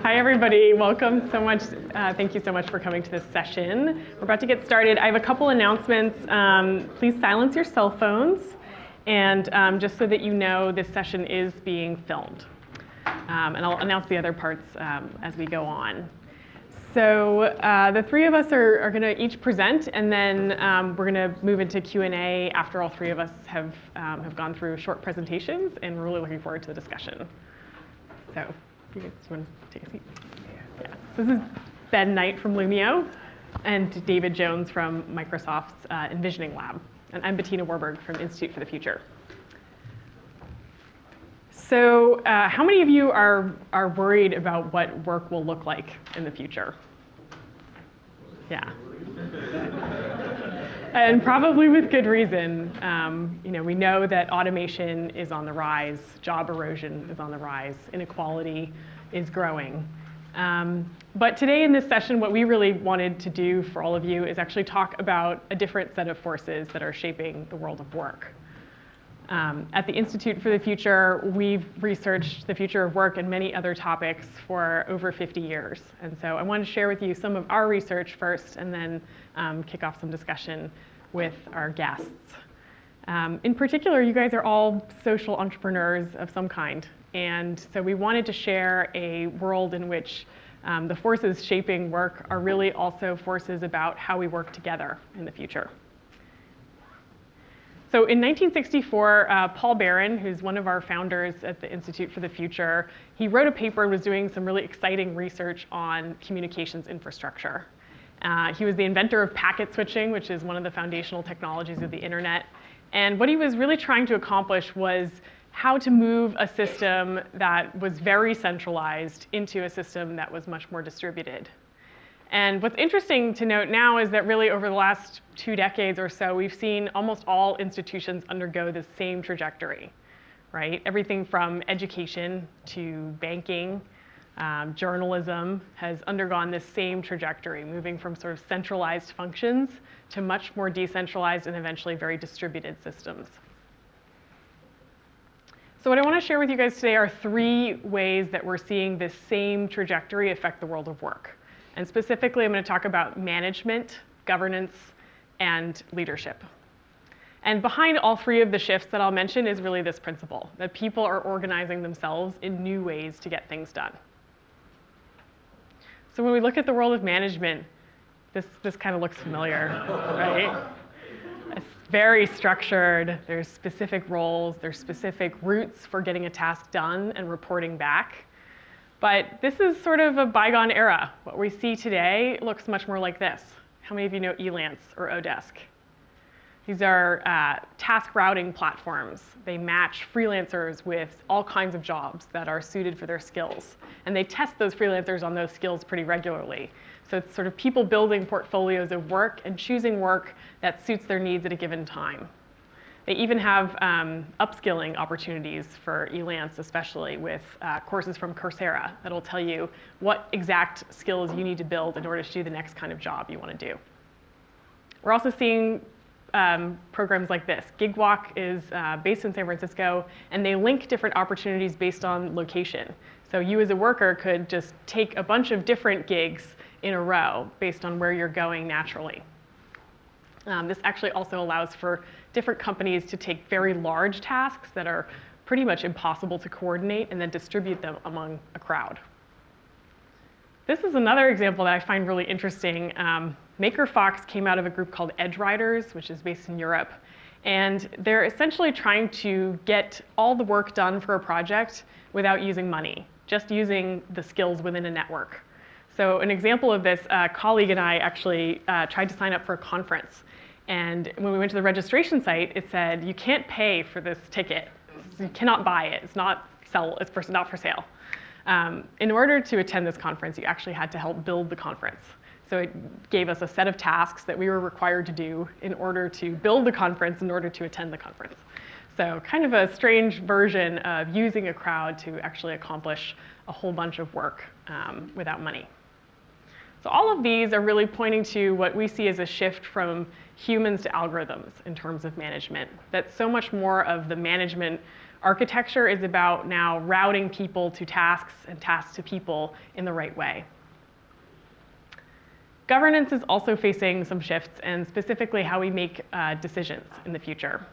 Hi, everybody. Welcome so much. Thank you so much for coming to this session. We're about to get started. I have a couple announcements. Please silence your cell phones. And just so that you know, this session is being filmed. And I'll announce the other parts as we go on. So the three of us are going to each present, and then we're going to move into Q&A after all three of us have gone through short presentations, and we're really looking forward to the discussion. So. You guys want to take a seat? Yeah. So this is Ben Knight from Loomio and David Jones from Microsoft's Envisioning Lab. And I'm Bettina Warburg from Institute for the Future. So how many of you are worried about what work will look like in the future? Yeah. And probably with good reason. We know that automation is on the rise, job erosion is on the rise, inequality is growing. But today in this session, what we really wanted to do for all of you is actually talk about a different set of forces that are shaping the world of work. At the Institute for the Future, we've researched the future of work and many other topics for over 50 years. And so I wanted to share with you some of our research first, and then kick off some discussion with our guests. In particular, you guys are all social entrepreneurs of some kind. And so we wanted to share a world in which the forces shaping work are really also forces about how we work together in the future. So in 1964, Paul Barron, who's one of our founders at the Institute for the Future, he wrote a paper and was doing some really exciting research on communications infrastructure. He was the inventor of packet switching, which is one of the foundational technologies of the internet. And what he was really trying to accomplish was how to move a system that was very centralized into a system that was much more distributed. And what's interesting to note now is that really over the last 2 decades or so, we've seen almost all institutions undergo the same trajectory, right? Everything from education to banking, journalism has undergone this same trajectory, moving from sort of centralized functions to much more decentralized and eventually very distributed systems. So what I want to share with you guys today are 3 ways that we're seeing this same trajectory affect the world of work. And specifically, I'm going to talk about management, governance, and leadership. And behind all 3 of the shifts that I'll mention is really this principle, that people are organizing themselves in new ways to get things done. So when we look at the world of management, this kind of looks familiar, right? It's very structured. There's specific roles. There's specific routes for getting a task done and reporting back. But this is sort of a bygone era. What we see today looks much more like this. How many of you know Elance or Odesk? These are task routing platforms. They match freelancers with all kinds of jobs that are suited for their skills. And they test those freelancers on those skills pretty regularly. So it's sort of people building portfolios of work and choosing work that suits their needs at a given time. They even have upskilling opportunities for Elance, especially with courses from Coursera that'll tell you what exact skills you need to build in order to do the next kind of job you want to do. We're also seeing programs like this. GigWalk is based in San Francisco, and they link different opportunities based on location. So you as a worker could just take a bunch of different gigs in a row based on where you're going naturally. This actually also allows for different companies to take very large tasks that are pretty much impossible to coordinate and then distribute them among a crowd. This is another example that I find really interesting. MakerFox came out of a group called Edge Riders, which is based in Europe. And they're essentially trying to get all the work done for a project without using money, just using the skills within a network. So an example of this, a colleague and I actually tried to sign up for a conference. And when we went to the registration site, it said, you can't pay for this ticket. You cannot buy it. It's not for sale. In order to attend this conference, you actually had to help build the conference. So it gave us a set of tasks that we were required to do in order to build the conference, in order to attend the conference. So kind of a strange version of using a crowd to actually accomplish a whole bunch of work without money. So all of these are really pointing to what we see as a shift from humans to algorithms in terms of management. That so much more of the management architecture is about now routing people to tasks and tasks to people in the right way. Governance is also facing some shifts, and specifically how we make decisions in the future.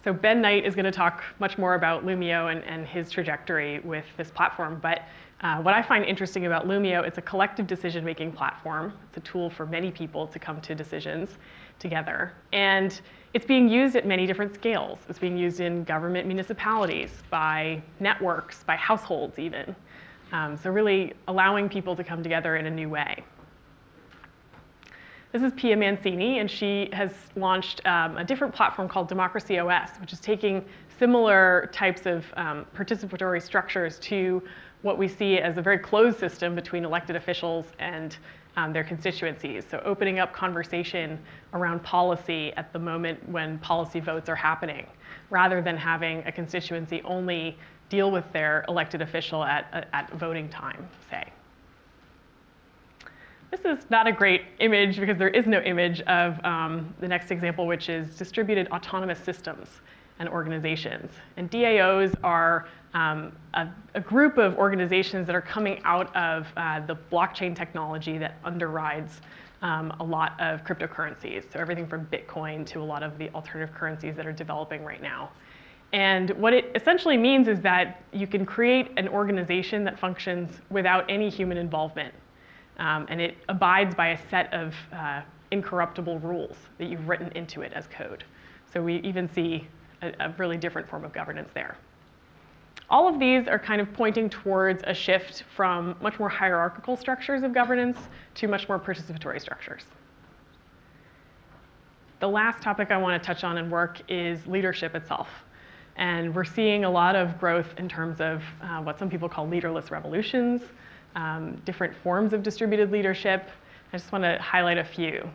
So Ben Knight is going to talk much more about Loomio and his trajectory with this platform. But what I find interesting about Loomio, it's a collective decision-making platform. It's a tool for many people to come to decisions together. And it's being used at many different scales. It's being used in government municipalities, by networks, by households even. So really allowing people to come together in a new way. This is Pia Mancini, and she has launched a different platform called Democracy OS, which is taking similar types of participatory structures to what we see as a very closed system between elected officials and their constituencies. So opening up conversation around policy at the moment when policy votes are happening, rather than having a constituency only deal with their elected official at voting time, say. This is not a great image because there is no image of the next example, which is distributed autonomous systems and organizations. And DAOs are a group of organizations that are coming out of the blockchain technology that underrides a lot of cryptocurrencies. So everything from Bitcoin to a lot of the alternative currencies that are developing right now. And what it essentially means is that you can create an organization that functions without any human involvement. And it abides by a set of incorruptible rules that you've written into it as code. So we even see a really different form of governance there. All of these are kind of pointing towards a shift from much more hierarchical structures of governance to much more participatory structures. The last topic I want to touch on in work is leadership itself. And we're seeing a lot of growth in terms of what some people call leaderless revolutions, different forms of distributed leadership. I just want to highlight a few.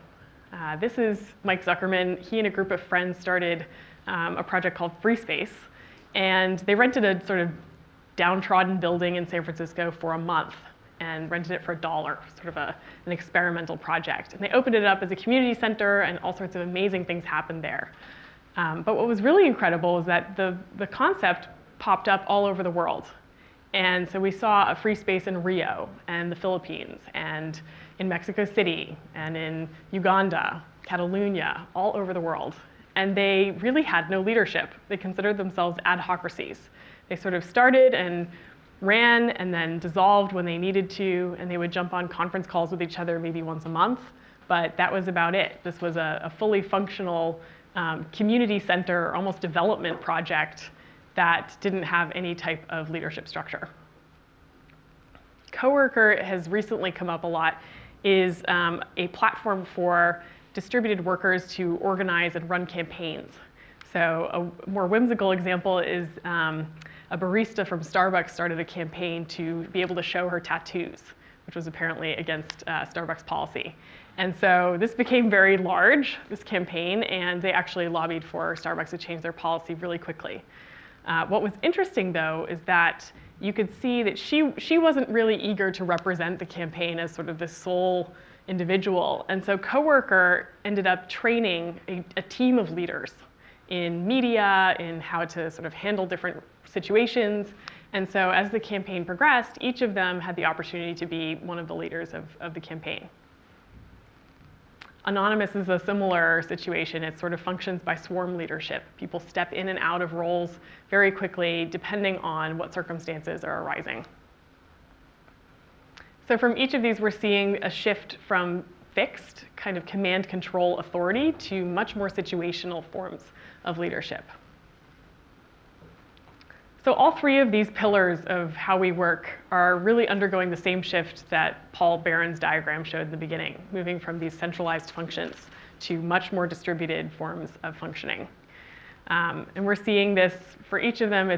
This is Mike Zuckerman. He and a group of friends started a project called Free Space. And they rented a sort of downtrodden building in San Francisco for a month and rented it for $1, sort of an experimental project. And they opened it up as a community center, and all sorts of amazing things happened there. But what was really incredible is that the concept popped up all over the world. And so we saw a free space in Rio and the Philippines and in Mexico City and in Uganda, Catalonia, all over the world. And they really had no leadership. They considered themselves adhocracies. They sort of started and ran and then dissolved when they needed to, and they would jump on conference calls with each other maybe once a month, but that was about it. This was a fully functional community center, almost development project that didn't have any type of leadership structure. Coworker has recently come up a lot, is a platform for distributed workers to organize and run campaigns. So a more whimsical example is a barista from Starbucks started a campaign to be able to show her tattoos, which was apparently against Starbucks policy. And so this became very large, this campaign, and they actually lobbied for Starbucks to change their policy really quickly. What was interesting, though, is that you could see that she wasn't really eager to represent the campaign as sort of the sole individual. And so Coworker ended up training a team of leaders in media, in how to sort of handle different situations. And so as the campaign progressed, each of them had the opportunity to be one of the leaders of the campaign. Anonymous is a similar situation. It sort of functions by swarm leadership. People step in and out of roles very quickly, depending on what circumstances are arising. So from each of these, we're seeing a shift from fixed kind of command control authority to much more situational forms of leadership. So all three of these pillars of how we work are really undergoing the same shift that Paul Barron's diagram showed in the beginning, moving from these centralized functions to much more distributed forms of functioning. And we're seeing this for each of them.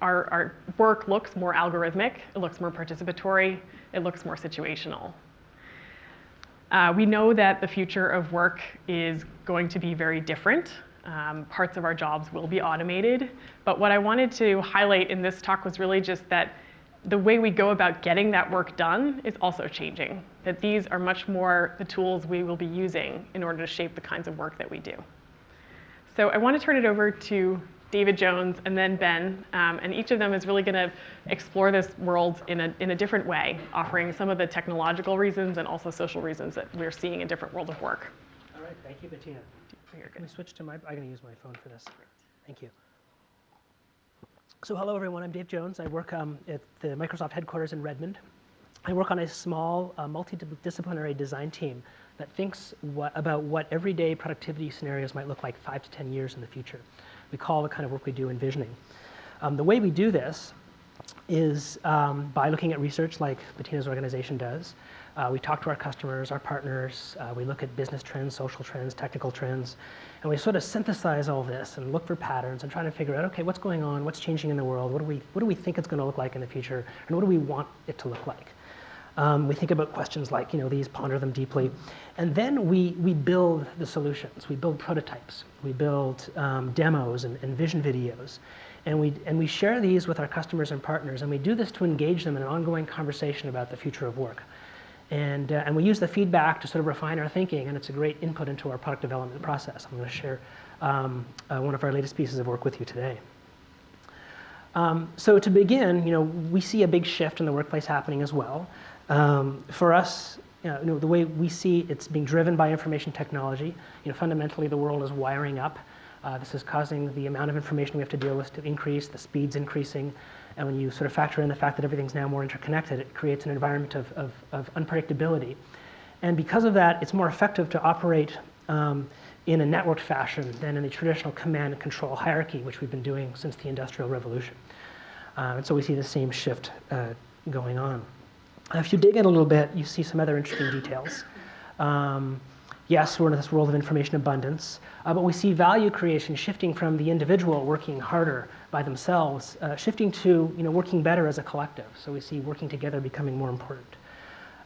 Our work looks more algorithmic, it looks more participatory, it looks more situational. We know that the future of work is going to be very different. Parts of our jobs will be automated. But what I wanted to highlight in this talk was really just that the way we go about getting that work done is also changing. That these are much more the tools we will be using in order to shape the kinds of work that we do. So I want to turn it over to David Jones and then Ben, and each of them is really going to explore this world in a different way, offering some of the technological reasons and also social reasons that we're seeing a different world of work. All right, thank you, Bettina. Can we switch to I'm going to use my phone for this. Thank you. So hello, everyone. I'm Dave Jones. I work at the Microsoft headquarters in Redmond. I work on a small multidisciplinary design team that thinks about what everyday productivity scenarios might look like 5 to 10 years in the future. We call the kind of work we do envisioning. The way we do this is by looking at research like Bettina's organization does. We talk to our customers, our partners. We look at business trends, social trends, technical trends. And we sort of synthesize all this and look for patterns and try to figure out, OK, what's going on? What's changing in the world? What do we think it's going to look like in the future? And what do we want it to look like? We think about questions like these, ponder them deeply. And then we build the solutions. We build prototypes. We build demos and vision videos. And we share these with our customers and partners. And we do this to engage them in an ongoing conversation about the future of work. And we use the feedback to sort of refine our thinking. And it's a great input into our product development process. I'm going to share one of our latest pieces of work with you today. So to begin, we see a big shift in the workplace happening as well. For us, the way we see it's being driven by information technology. Fundamentally, the world is wiring up. This is causing the amount of information we have to deal with to increase. The speed's increasing. And when you sort of factor in the fact that everything's now more interconnected, it creates an environment of unpredictability. And because of that, it's more effective to operate in a networked fashion than in the traditional command and control hierarchy, which we've been doing since the Industrial Revolution. And so we see the same shift going on. If you dig in a little bit, you see some other interesting details. Yes, we're in this world of information abundance, but we see value creation shifting from the individual working harder by themselves, shifting to working better as a collective. So we see working together becoming more important.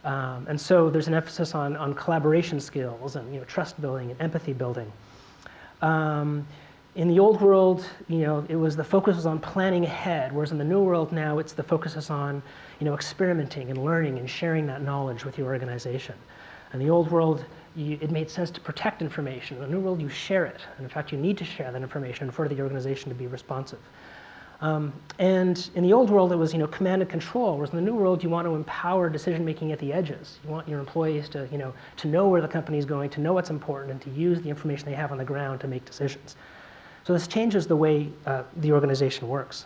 And so there's an emphasis on collaboration skills and trust building and empathy building. In the old world, the focus was on planning ahead, whereas in the new world now, the focus is on experimenting and learning and sharing that knowledge with your organization. In the old world, it made sense to protect information. In the new world, you share it. And in fact, you need to share that information for the organization to be responsive. And in the old world, it was command and control, whereas in the new world, you want to empower decision-making at the edges. You want your employees to know where the company is going, to know what's important, and to use the information they have on the ground to make decisions. So this changes the way the organization works.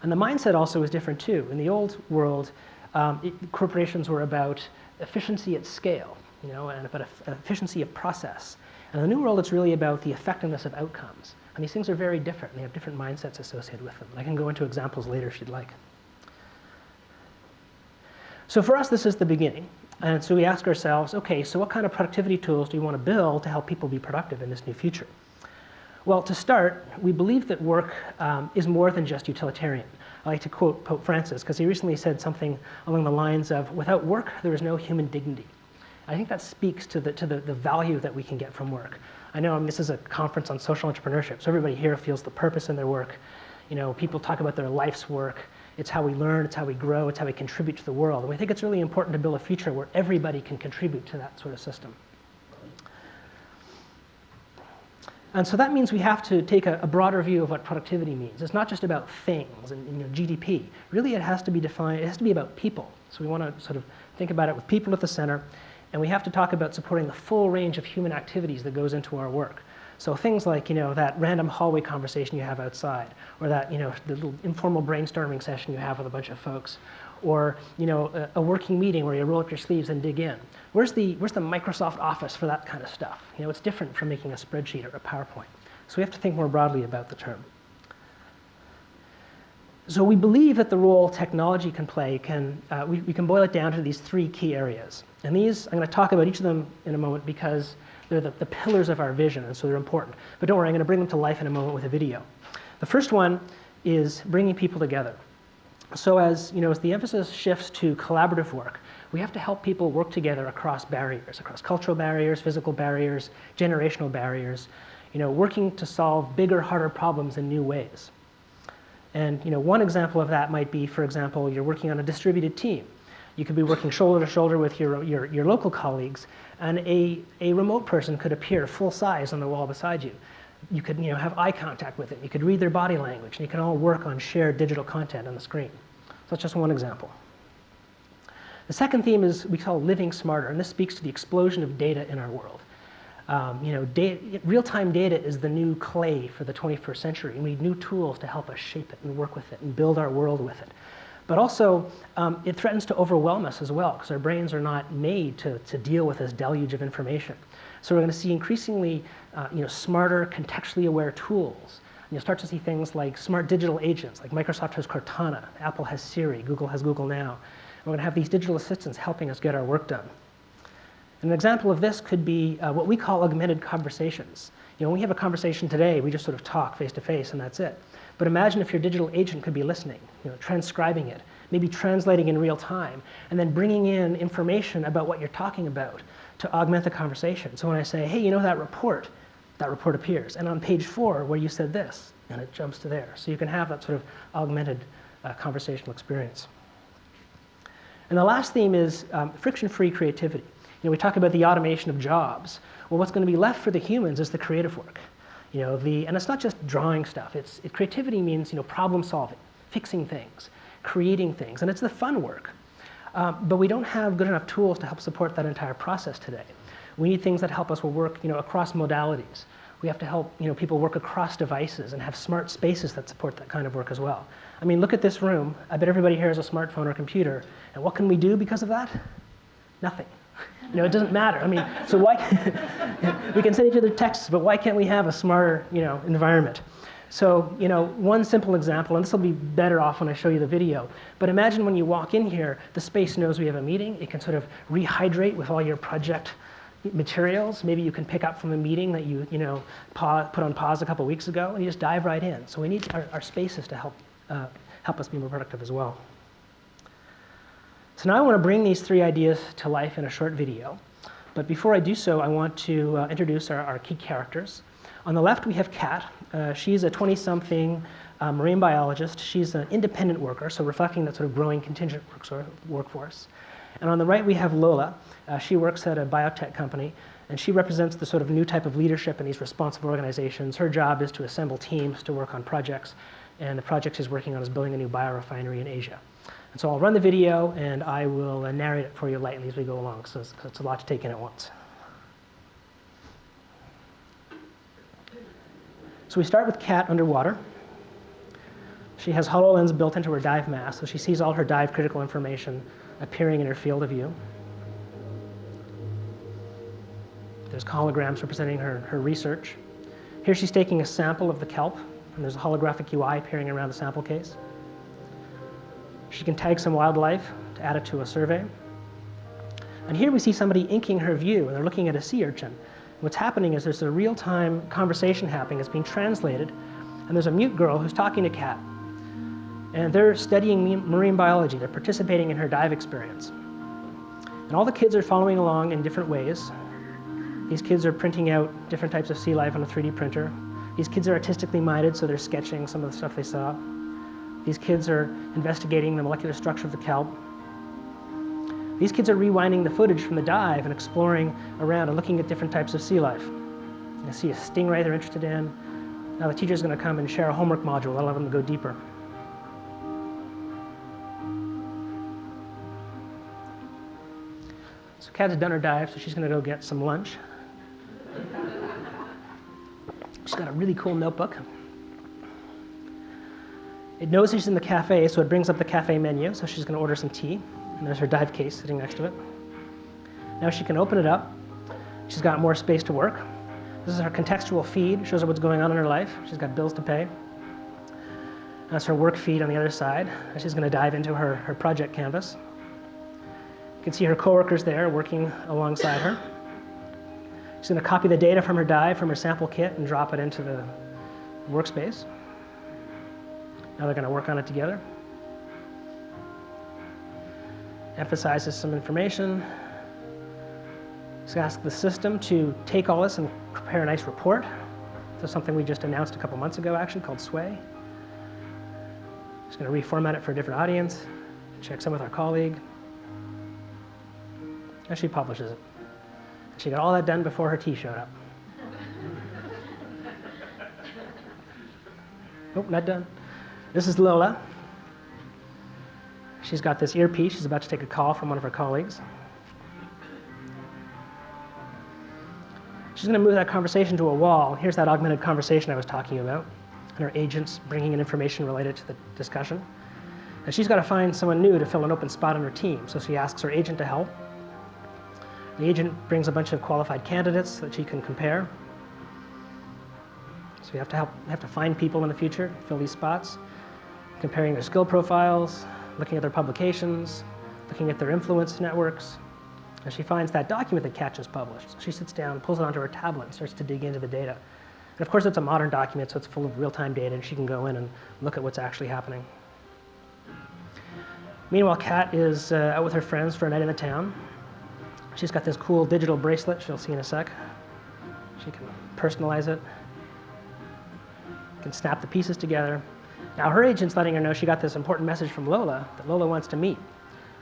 And the mindset also is different, too. In the old world, corporations were about efficiency at scale, and about efficiency of process. And in the new world, it's really about the effectiveness of outcomes. And these things are very different, and they have different mindsets associated with them. I can go into examples later if you'd like. So for us, this is the beginning. And so we ask ourselves, OK, so what kind of productivity tools do we want to build to help people be productive in this new future? Well, to start, we believe that work is more than just utilitarian. I like to quote Pope Francis, because he recently said something along the lines of, without work, there is no human dignity. I think that speaks to the value that we can get from work. I know this is a conference on social entrepreneurship, so everybody here feels the purpose in their work. People talk about their life's work. It's how we learn, it's how we grow, it's how we contribute to the world. And we think it's really important to build a future where everybody can contribute to that sort of system. And so that means we have to take a broader view of what productivity means. It's not just about things and GDP. Really, it has to be defined, it has to be about people. So we want to sort of think about it with people at the center. And we have to talk about supporting the full range of human activities that goes into our work. So things like that random hallway conversation you have outside, or that the little informal brainstorming session you have with a bunch of folks, or a working meeting where you roll up your sleeves and dig in. Where's the Microsoft Office for that kind of stuff? It's different from making a spreadsheet or a PowerPoint. So we have to think more broadly about the term. So we believe that the role technology can play we can boil it down to these 3 key areas. And these, I'm going to talk about each of them in a moment because they're the pillars of our vision, and so they're important. But don't worry, I'm going to bring them to life in a moment with a video. The first one is bringing people together. So as the emphasis shifts to collaborative work, we have to help people work together across barriers, across cultural barriers, physical barriers, generational barriers, working to solve bigger, harder problems in new ways. And one example of that might be, for example, you're working on a distributed team. You could be working shoulder to shoulder with your local colleagues, and a remote person could appear full size on the wall beside you. You could have eye contact with it. You could read their body language, and you can all work on shared digital content on the screen. So that's just one example. The second theme is we call living smarter, and this speaks to the explosion of data in our world. Real-time data is the new clay for the 21st century, and we need new tools to help us shape it and work with it and build our world with it. But also, it threatens to overwhelm us as well, because our brains are not made to deal with this deluge of information. So we're going to see increasingly smarter, contextually aware tools. And you'll start to see things like smart digital agents, like Microsoft has Cortana, Apple has Siri, Google has Google Now. And we're going to have these digital assistants helping us get our work done. And an example of this could be what we call augmented conversations. When we have a conversation today, we just sort of talk face to face, and that's it. But imagine if your digital agent could be listening, transcribing it, maybe translating in real time, and then bringing in information about what you're talking about to augment the conversation. So when I say, hey, that report appears. And on page 4, where you said this, and it jumps to there. So you can have that sort of augmented conversational experience. And the last theme is friction-free creativity. We talk about the automation of jobs. Well, what's going to be left for the humans is the creative work. And it's not just drawing stuff. Creativity means problem solving, fixing things, creating things, and it's the fun work. But we don't have good enough tools to help support that entire process today. We need things that help us work across modalities. We have to help people work across devices and have smart spaces that support that kind of work as well. I mean, look at this room. I bet everybody here has a smartphone or computer. And what can we do because of that? Nothing. It doesn't matter. I mean, so why we can send each other texts, but why can't we have a smarter, environment? So, one simple example, and this will be better off when I show you the video, but imagine when you walk in here, the space knows we have a meeting. It can sort of rehydrate with all your project materials. Maybe you can pick up from a meeting that you, put on pause a couple weeks ago, and you just dive right in. So we need our spaces to help us be more productive as well. So now I want to bring these 3 ideas to life in a short video. But before I do so, I want to introduce our key characters. On the left, we have Kat. She's a 20-something marine biologist. She's an independent worker, so reflecting that sort of growing contingent workforce. And on the right, we have Lola. She works at a biotech company, and she represents the sort of new type of leadership in these responsible organizations. Her job is to assemble teams to work on projects, and the project she's working on is building a new biorefinery in Asia. And so I'll run the video, and I will narrate it for you lightly as we go along, so it's a lot to take in at once. So we start with Kat underwater. She has HoloLens built into her dive mask, so she sees all her dive critical information appearing in her field of view. There's holograms representing her research. Here she's taking a sample of the kelp, and there's a holographic UI appearing around the sample case. She can tag some wildlife to add it to a survey. And here we see somebody inking her view, and they're looking at a sea urchin. What's happening is there's a real-time conversation happening. It's being translated, and there's a mute girl who's talking to Kat. And they're studying marine biology. They're participating in her dive experience. And all the kids are following along in different ways. These kids are printing out different types of sea life on a 3D printer. These kids are artistically minded, so they're sketching some of the stuff they saw. These kids are investigating the molecular structure of the kelp. These kids are rewinding the footage from the dive and exploring around and looking at different types of sea life. You see a stingray they're interested in. Now the teacher's going to come and share a homework module that'll allow them to go deeper. So Kat's done her dive, so she's going to go get some lunch. She's got a really cool notebook. It knows she's in the cafe, so it brings up the cafe menu, so she's going to order some tea. And there's her dive case sitting next to it. Now she can open it up. She's got more space to work. This is her contextual feed. It shows her what's going on in her life. She's got bills to pay. That's her work feed on the other side. She's going to dive into her project canvas. You can see her coworkers there working alongside her. She's going to copy the data from her dive, from her sample kit, and drop it into the workspace. Now they're going to work on it together. Emphasizes some information. Just ask the system to take all this and prepare a nice report. So something we just announced a couple months ago, actually, called Sway. Just going to reformat it for a different audience, checks in with our colleague, and she publishes it. She got all that done before her tea showed up. Nope, not done. This is Lola. She's got this earpiece. She's about to take a call from one of her colleagues. She's going to move that conversation to a wall. Here's that augmented conversation I was talking about, and her agent's bringing in information related to the discussion. And she's got to find someone new to fill an open spot on her team, so she asks her agent to help. The agent brings a bunch of qualified candidates that she can compare. So you have to find people in the future, fill these spots, comparing their skill profiles, looking at their publications, looking at their influence networks. And she finds that document that Kat just published. So she sits down, pulls it onto her tablet, and starts to dig into the data. And of course, it's a modern document, so it's full of real-time data, and she can go in and look at what's actually happening. Meanwhile, Kat is out with her friends for a night in the town. She's got this cool digital bracelet she'll see in a sec. She can personalize it, can snap the pieces together. Now her agent's letting her know she got this important message from Lola that Lola wants to meet.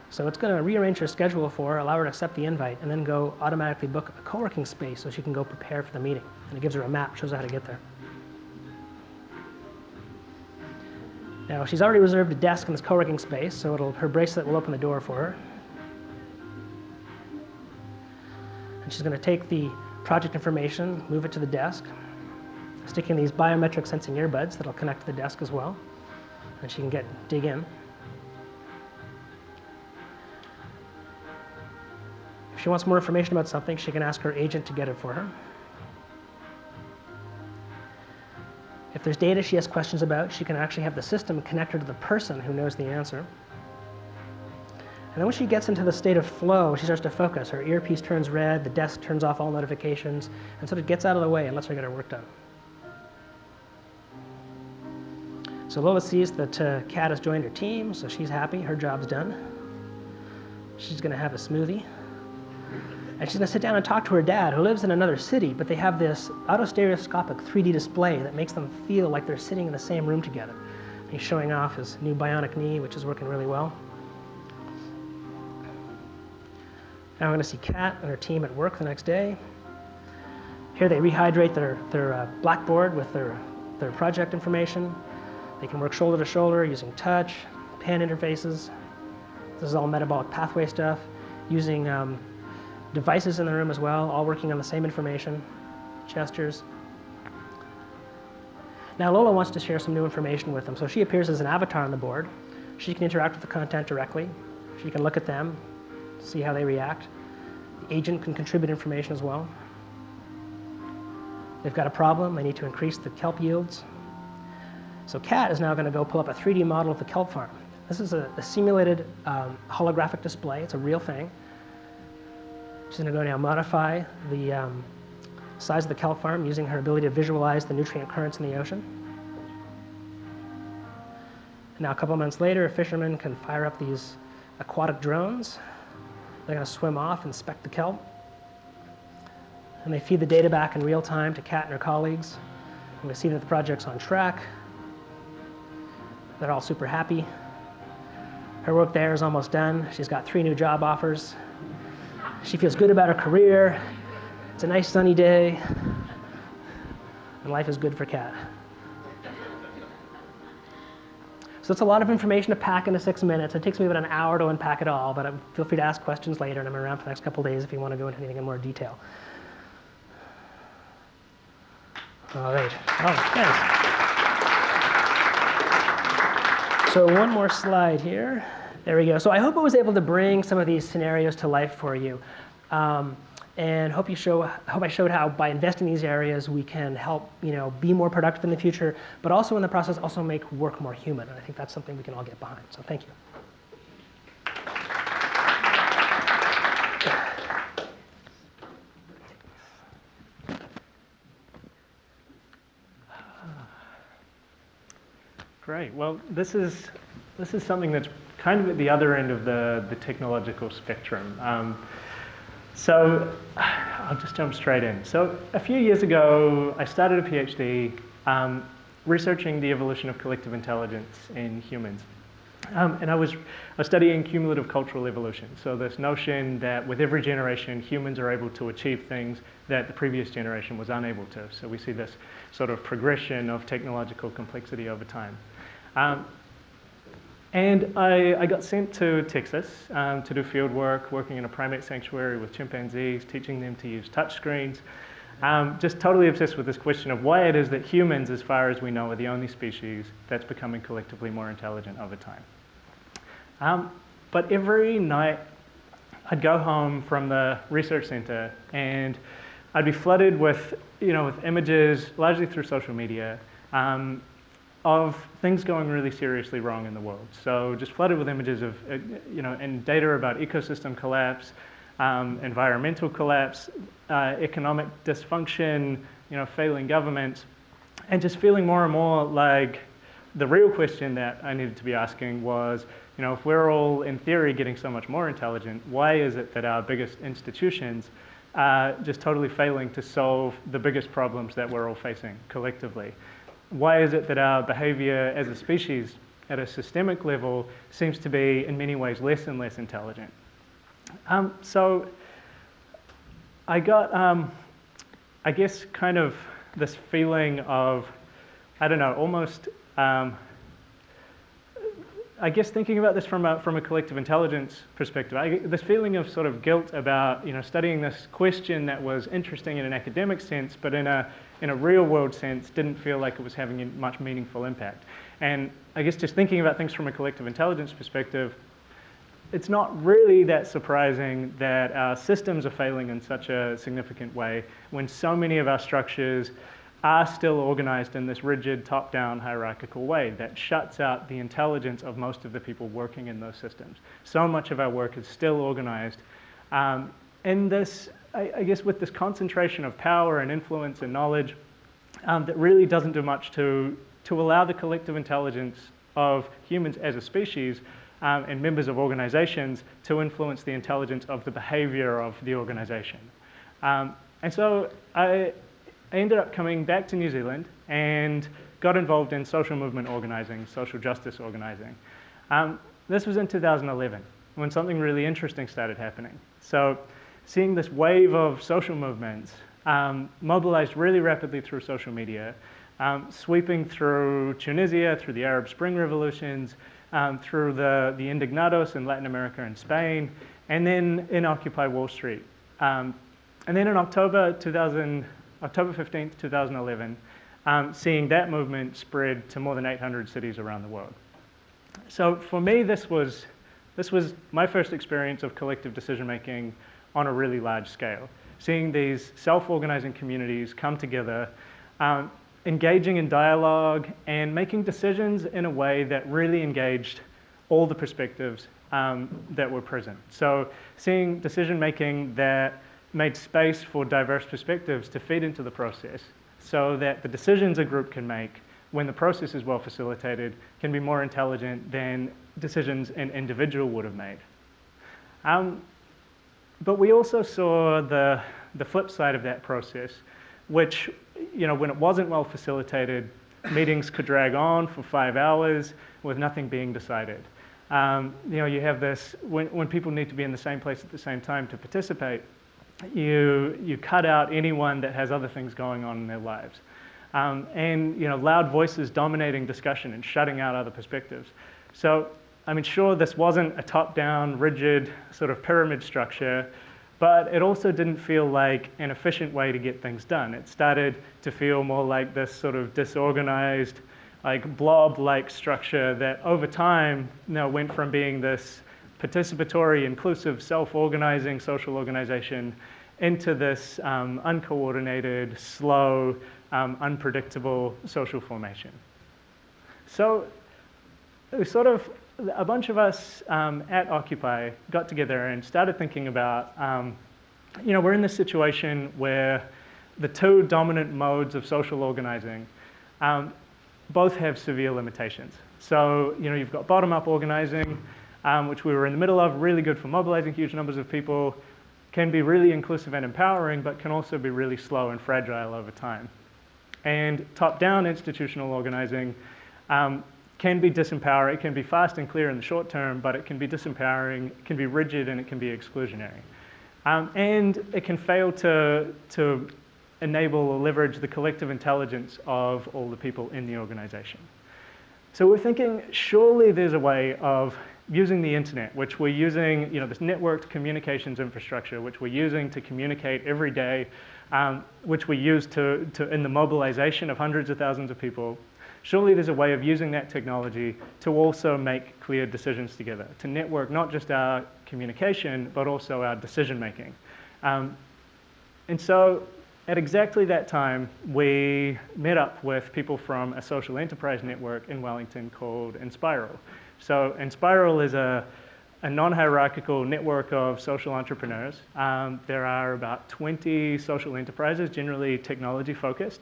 So it's going to rearrange her schedule for her, allow her to accept the invite, and then go automatically book a co-working space so she can go prepare for the meeting. And it gives her a map, shows her how to get there. Now she's already reserved a desk in this co-working space, so her bracelet will open the door for her. And she's going to take the project information, move it to the desk, stick in these biometric sensing earbuds that'll connect to the desk as well, and she can dig in. If she wants more information about something, she can ask her agent to get it for her. If there's data she has questions about, she can actually have the system connect her to the person who knows the answer. And then when she gets into the state of flow, she starts to focus. Her earpiece turns red, the desk turns off all notifications, and sort of gets out of the way and lets her get her work done. So Lola sees that Kat has joined her team, so she's happy, her job's done. She's going to have a smoothie. And she's going to sit down and talk to her dad, who lives in another city, but they have this autostereoscopic 3D display that makes them feel like they're sitting in the same room together. And he's showing off his new bionic knee, which is working really well. Now we're going to see Kat and her team at work the next day. Here they rehydrate their blackboard with their project information. They can work shoulder to shoulder using touch, pen interfaces. This is all metabolic pathway stuff, using devices in the room as well, all working on the same information, gestures. Now Lola wants to share some new information with them, so she appears as an avatar on the board. She can interact with the content directly. She can look at them, see how they react. The agent can contribute information as well. They've got a problem, they need to increase the kelp yields. So Kat is now going to go pull up a 3D model of the kelp farm. This is a simulated holographic display. It's a real thing. She's going to go now modify the size of the kelp farm using her ability to visualize the nutrient currents in the ocean. And now a couple months later, a fisherman can fire up these aquatic drones. They're going to swim off, inspect the kelp. And they feed the data back in real time to Kat and her colleagues. And we see that the project's on track. They're all super happy. Her work there is almost done. She's got 3 new job offers. She feels good about her career. It's a nice sunny day. And life is good for Kat. So it's a lot of information to pack into 6 minutes. It takes me about an hour to unpack it all, but feel free to ask questions later, and I'm around for the next couple of days if you want to go into anything in more detail. All right. Oh, thanks. So one more slide here. There we go. So I hope I was able to bring some of these scenarios to life for you. And hope I showed how by investing in these areas we can help be more productive in the future, but also in the process also make work more human. And I think that's something we can all get behind. So thank you. Great. Well, this is something that's kind of at the other end of the technological spectrum. So I'll just jump straight in. So a few years ago, I started a PhD, researching the evolution of collective intelligence in humans. And I was studying cumulative cultural evolution. So this notion that with every generation, humans are able to achieve things that the previous generation was unable to. So we see this sort of progression of technological complexity over time. And I got sent to Texas to do field work, working in a primate sanctuary with chimpanzees, teaching them to use touchscreens. Just totally obsessed with this question of why it is that humans, as far as we know, are the only species that's becoming collectively more intelligent over time. But every night I'd go home from the research center and I'd be flooded with, with images, largely through social media, of things going really seriously wrong in the world. So just flooded with images of, and data about ecosystem collapse, environmental collapse, economic dysfunction, failing governments, and just feeling more and more like the real question that I needed to be asking was, if we're all in theory getting so much more intelligent, why is it that our biggest institutions are just totally failing to solve the biggest problems that we're all facing collectively? Why is it that our behavior as a species at a systemic level seems to be in many ways less and less intelligent? So I got, I guess, kind of this feeling of, I don't know, almost, I guess thinking about this from a collective intelligence perspective, this feeling of sort of guilt about, studying this question that was interesting in an academic sense, but in a real world sense didn't feel like it was having much meaningful impact. And I guess just thinking about things from a collective intelligence perspective, it's not really that surprising that our systems are failing in such a significant way when so many of our structures are still organized in this rigid top-down hierarchical way that shuts out the intelligence of most of the people working in those systems. So much of our work is still organized in this, I guess, with this concentration of power and influence and knowledge that really doesn't do much to allow the collective intelligence of humans as a species and members of organizations to influence the intelligence of the behavior of the organization. And so I ended up coming back to New Zealand and got involved in social movement organizing, social justice organizing. This was in 2011 when something really interesting started happening. So seeing this wave of social movements mobilized really rapidly through social media, sweeping through Tunisia, through the Arab Spring revolutions, through the Indignados in Latin America and Spain, and then in Occupy Wall Street. And then in October 15th, 2011, seeing that movement spread to more than 800 cities around the world. So for me, this was my first experience of collective decision-making on a really large scale. Seeing these self-organizing communities come together, engaging in dialogue and making decisions in a way that really engaged all the perspectives that were present. So seeing decision-making that made space for diverse perspectives to feed into the process so that the decisions a group can make when the process is well facilitated can be more intelligent than decisions an individual would have made. But we also saw the flip side of that process, which, when it wasn't well facilitated, meetings could drag on for 5 hours with nothing being decided. You have this, when people need to be in the same place at the same time to participate, you cut out anyone that has other things going on in their lives. And loud voices dominating discussion and shutting out other perspectives. So, sure, this wasn't a top-down, rigid sort of pyramid structure, but it also didn't feel like an efficient way to get things done. It started to feel more like this sort of disorganized, like blob-like structure that over time went from being this participatory, inclusive, self-organizing social organization into this uncoordinated, slow, unpredictable social formation. So it was sort of a bunch of us at Occupy got together and started thinking about, we're in this situation where the two dominant modes of social organizing both have severe limitations. So, you've got bottom-up organizing, which we were in the middle of, really good for mobilizing huge numbers of people, can be really inclusive and empowering, but can also be really slow and fragile over time. And top-down institutional organizing can be disempowering. It can be fast and clear in the short term, but it can be disempowering, it can be rigid, and it can be exclusionary. And it can fail to enable or leverage the collective intelligence of all the people in the organization. So we're thinking, surely there's a way of using the internet, which we're using, this networked communications infrastructure, which we're using to communicate every day, which we use in the mobilization of hundreds of thousands of people. Surely there's a way of using that technology to also make clear decisions together, to network not just our communication, but also our decision making. And so at exactly that time, we met up with people from a social enterprise network in Wellington called Inspiral. So Inspiral is a non-hierarchical network of social entrepreneurs. There are about 20 social enterprises, generally technology focused,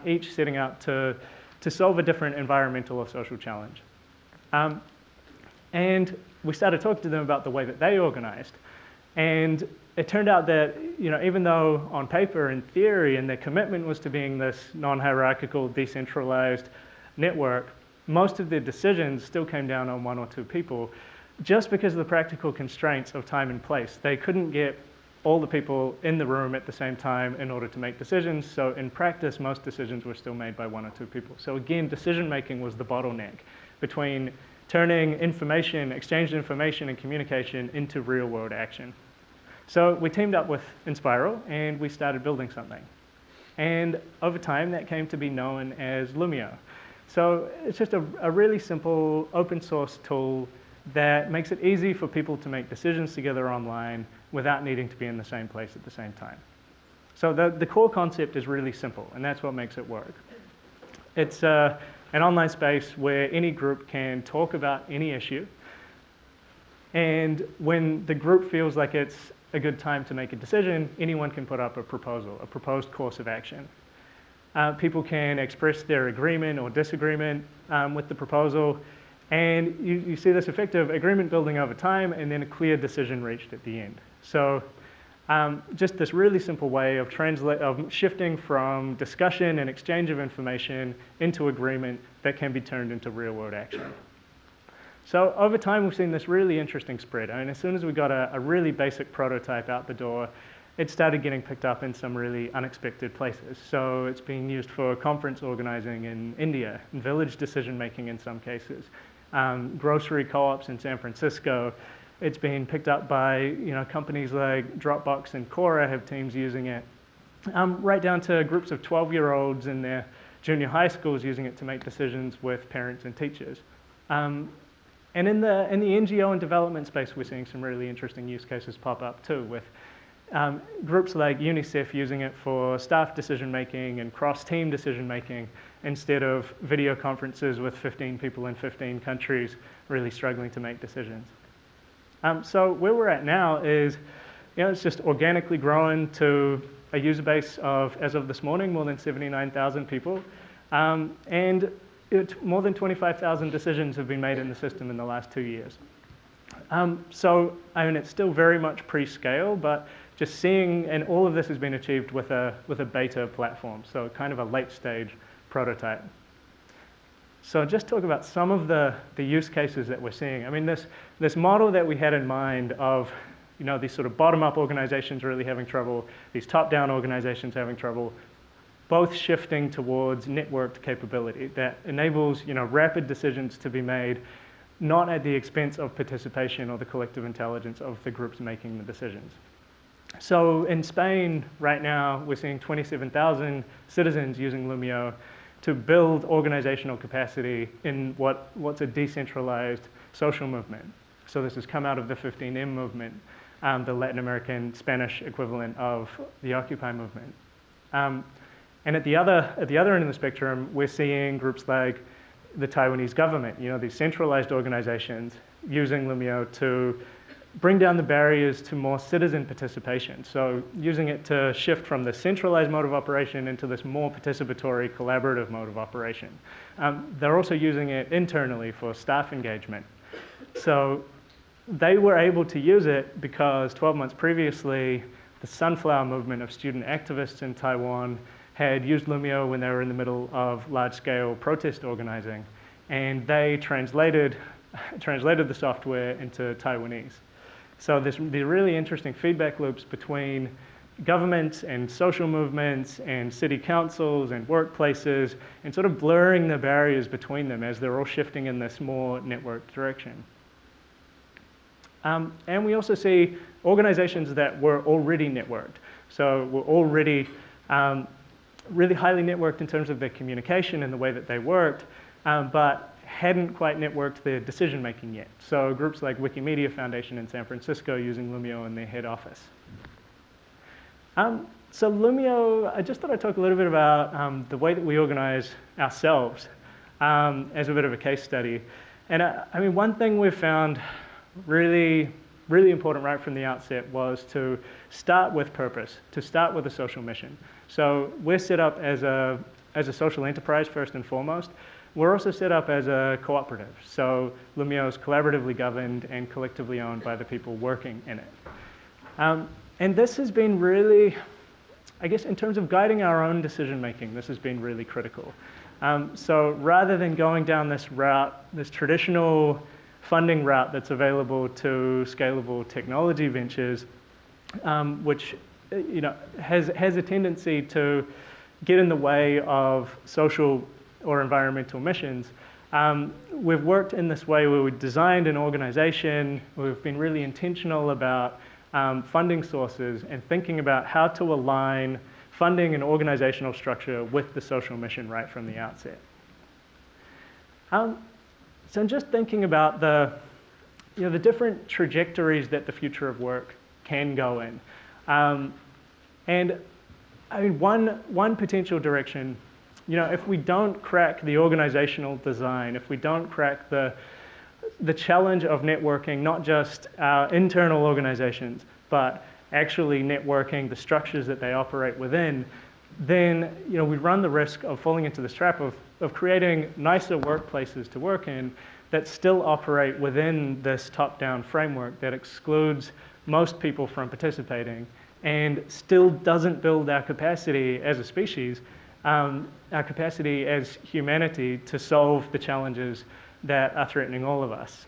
each setting out to solve a different environmental or social challenge. And we started talking to them about the way that they organized. And it turned out that, even though on paper, in theory, and their commitment was to being this non-hierarchical, decentralized network, most of their decisions still came down on one or two people, just because of the practical constraints of time and place. They couldn't get all the people in the room at the same time in order to make decisions. So in practice, most decisions were still made by one or two people. So again, decision-making was the bottleneck between turning information, exchanged information and communication into real-world action. So we teamed up with Inspiral, and we started building something. And over time, that came to be known as Loomio. So it's just a really simple open source tool that makes it easy for people to make decisions together online without needing to be in the same place at the same time. So the core concept is really simple, and that's what makes it work. It's an online space where any group can talk about any issue, and when the group feels like it's a good time to make a decision, anyone can put up a proposal, a proposed course of action. People can express their agreement or disagreement with the proposal, and you see this effective agreement building over time, and then a clear decision reached at the end. So just this really simple way of shifting from discussion and exchange of information into agreement that can be turned into real-world action. So over time, we've seen this really interesting spread. I mean, as soon as we got a really basic prototype out the door, it started getting picked up in some really unexpected places. So it's being used for conference organizing in India, and village decision-making in some cases, grocery co-ops in San Francisco. It's being picked up by companies like Dropbox and Quora have teams using it, right down to groups of 12-year-olds in their junior high schools using it to make decisions with parents and teachers. And in the NGO and development space, we're seeing some really interesting use cases pop up too, with groups like UNICEF using it for staff decision-making and cross-team decision-making instead of video conferences with 15 people in 15 countries really struggling to make decisions. So where we're at now is, it's just organically growing to a user base of, as of this morning, more than 79,000 people. And more than 25,000 decisions have been made in the system in the last 2 years. So, it's still very much pre-scale, but just seeing, and all of this has been achieved with a beta platform, so kind of a late-stage prototype. So just talk about some of the use cases that we're seeing. I mean, this model that we had in mind of, these sort of bottom-up organizations really having trouble, these top-down organizations having trouble, both shifting towards networked capability that enables, rapid decisions to be made, not at the expense of participation or the collective intelligence of the groups making the decisions. So in Spain right now, we're seeing 27,000 citizens using Loomio to build organizational capacity in what's a decentralized social movement. So this has come out of the 15M movement, the Latin American Spanish equivalent of the Occupy movement. And at the other end of the spectrum, we're seeing groups like the Taiwanese government, these centralized organizations using Loomio to bring down the barriers to more citizen participation. So using it to shift from the centralized mode of operation into this more participatory, collaborative mode of operation. They're also using it internally for staff engagement. So they were able to use it because 12 months previously, the Sunflower movement of student activists in Taiwan had used Loomio when they were in the middle of large-scale protest organizing, and they translated the software into Taiwanese. So there's really interesting feedback loops between governments and social movements and city councils and workplaces, and sort of blurring the barriers between them as they're all shifting in this more networked direction. And we also see organizations that were already networked. So were already really highly networked in terms of their communication and the way that they worked, but hadn't quite networked their decision making yet. So groups like Wikimedia Foundation in San Francisco using Loomio in their head office. So Loomio, I just thought I'd talk a little bit about the way that we organize ourselves as a bit of a case study. And I mean, one thing we've found really important right from the outset was to start with purpose, to start with a social mission. So we're set up as a social enterprise first and foremost. We're also set up as a cooperative. So Loomio is collaboratively governed and collectively owned by the people working in it. And this has been really, I guess in terms of guiding our own decision making, this has been really critical. So rather than going down this route, this traditional funding route that's available to scalable technology ventures, which has a tendency to get in the way of social or environmental missions, we've worked in this way where we've designed an organization, we've been really intentional about funding sources and thinking about how to align funding and organizational structure with the social mission right from the outset. So I'm just thinking about the different trajectories that the future of work can go in. And I mean, one potential direction, if we don't crack the organizational design, if we don't crack the challenge of networking, not just our internal organizations, but actually networking the structures that they operate within, then we run the risk of falling into this trap of creating nicer workplaces to work in that still operate within this top-down framework that excludes most people from participating and still doesn't build our capacity as a species, our capacity as humanity to solve the challenges that are threatening all of us.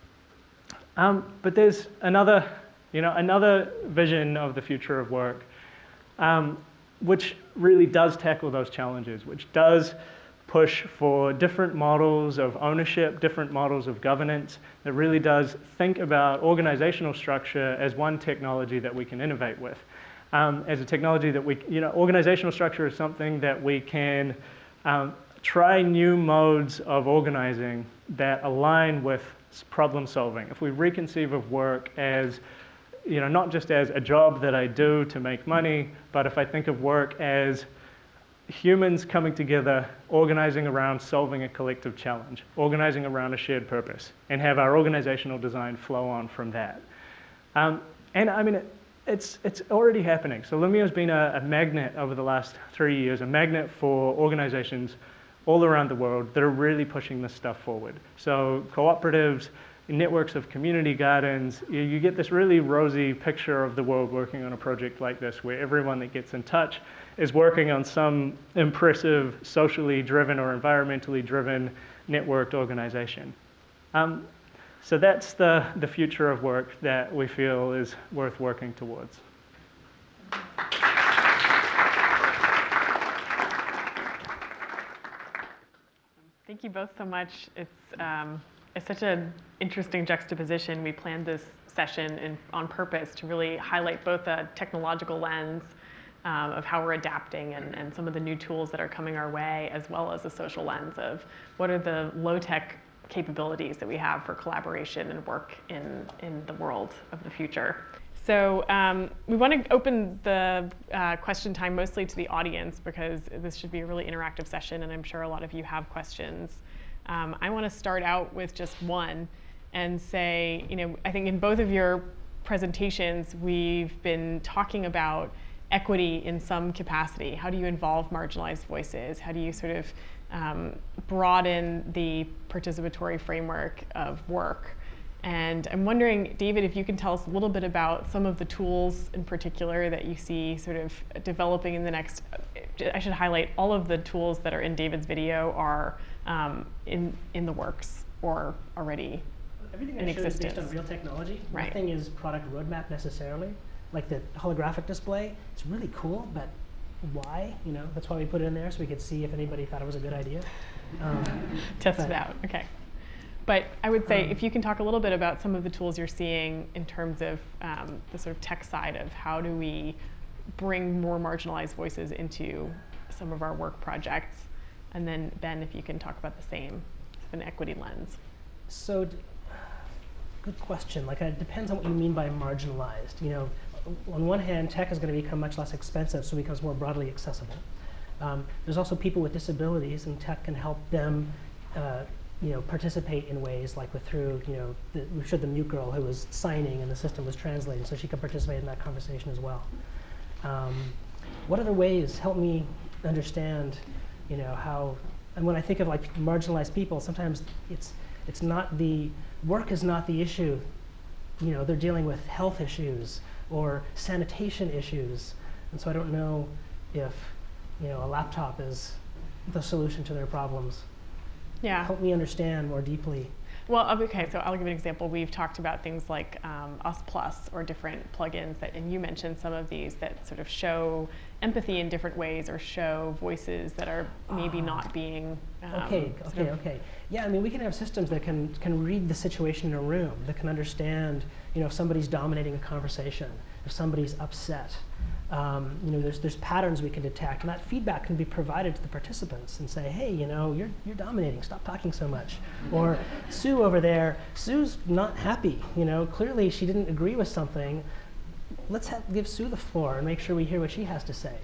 But there's another vision of the future of work, which really does tackle those challenges, which does push for different models of ownership, different models of governance, that really does think about organizational structure as one technology that we can innovate with. As a technology that organizational structure is something that we can try new modes of organizing that align with problem solving. If we reconceive of work as, not just as a job that I do to make money, but if I think of work as humans coming together, organizing around solving a collective challenge, organizing around a shared purpose, and have our organizational design flow on from that. And I mean, it's already happening. So Loomio has been a magnet over the last 3 years, a magnet for organizations all around the world that are really pushing this stuff forward. So cooperatives, networks of community gardens, you get this really rosy picture of the world working on a project like this, where everyone that gets in touch is working on some impressive, socially driven or environmentally driven networked organization. So that's the future of work that we feel is worth working towards. Thank you both so much. It's such an interesting juxtaposition. We planned this session on purpose to really highlight both a technological lens of how we're adapting and some of the new tools that are coming our way, as well as a social lens of what are the low-tech capabilities that we have for collaboration and work in the world of the future. So we want to open the question time mostly to the audience, because this should be a really interactive session, and I'm sure a lot of you have questions. I want to start out with just one and say, I think in both of your presentations, we've been talking about equity in some capacity. How do you involve marginalized voices? How do you sort of broaden the participatory framework of work? And I'm wondering, David, if you can tell us a little bit about some of the tools in particular that you see sort of developing in the next. I should highlight all of the tools that are in David's video are in the works or already Everything in I showed is existence. based on real technology. Right. Nothing is product roadmap necessarily. Like the holographic display, it's really cool, but why? You know, that's why we put it in there so we could see if anybody thought it was a good idea. Test it out. Okay. But I would say if you can talk a little bit about some of the tools you're seeing in terms of the sort of tech side of how do we bring more marginalized voices into some of our work projects. And then Ben, if you can talk about the same, an equity lens. So, good question. Like, it depends on what you mean by marginalized. You know, on one hand, tech is going to become much less expensive, so it becomes more broadly accessible. There's also people with disabilities, and tech can help them, you know, participate in ways like through, you know, we showed the mute girl who was signing and the system was translating, so she could participate in that conversation as well. What other ways help me understand, you know, how? And when I think of like marginalized people, sometimes it's not work is not the issue. You know, they're dealing with health issues or sanitation issues, and so I don't know if, you know, a laptop is the solution to their problems. Yeah. Help me understand more deeply. Well, okay, so I'll give an example. We've talked about things like Us Plus or different plugins that, and you mentioned some of these that sort of show empathy in different ways or show voices that are maybe not being Okay. Yeah, I mean, we can have systems that can read the situation in a room, that can understand, you know, if somebody's dominating a conversation, if somebody's upset. You know, there's patterns we can detect, and that feedback can be provided to the participants and say, hey, you know, you're dominating, stop talking so much. Or Sue over there, Sue's not happy, you know, clearly she didn't agree with something. Let's give Sue the floor and make sure we hear what she has to say.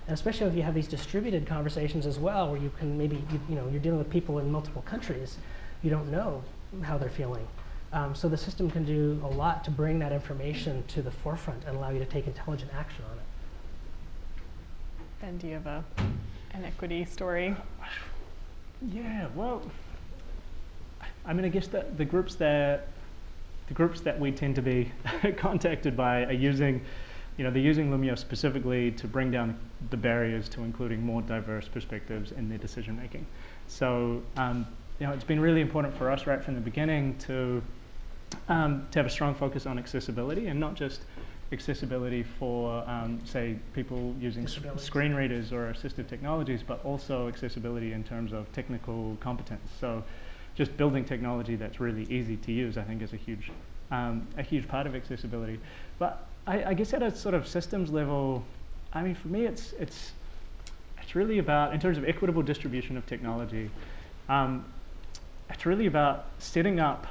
And especially if you have these distributed conversations as well, where you can maybe, you know, you're dealing with people in multiple countries, you don't know how they're feeling. So the system can do a lot to bring that information to the forefront and allow you to take intelligent action on it. Ben, do you have an equity story? Yeah, well, I mean, I guess that the groups that we tend to be contacted by are using, you know, they're using Loomio specifically to bring down the barriers to including more diverse perspectives in their decision making. So, you know, it's been really important for us right from the beginning to have a strong focus on accessibility, and not just accessibility for, say, people using screen readers or assistive technologies, but also accessibility in terms of technical competence. So just building technology that's really easy to use, I think, is a huge part of accessibility. But I guess at a sort of systems level, I mean, for me, it's really about, in terms of equitable distribution of technology, it's really about setting up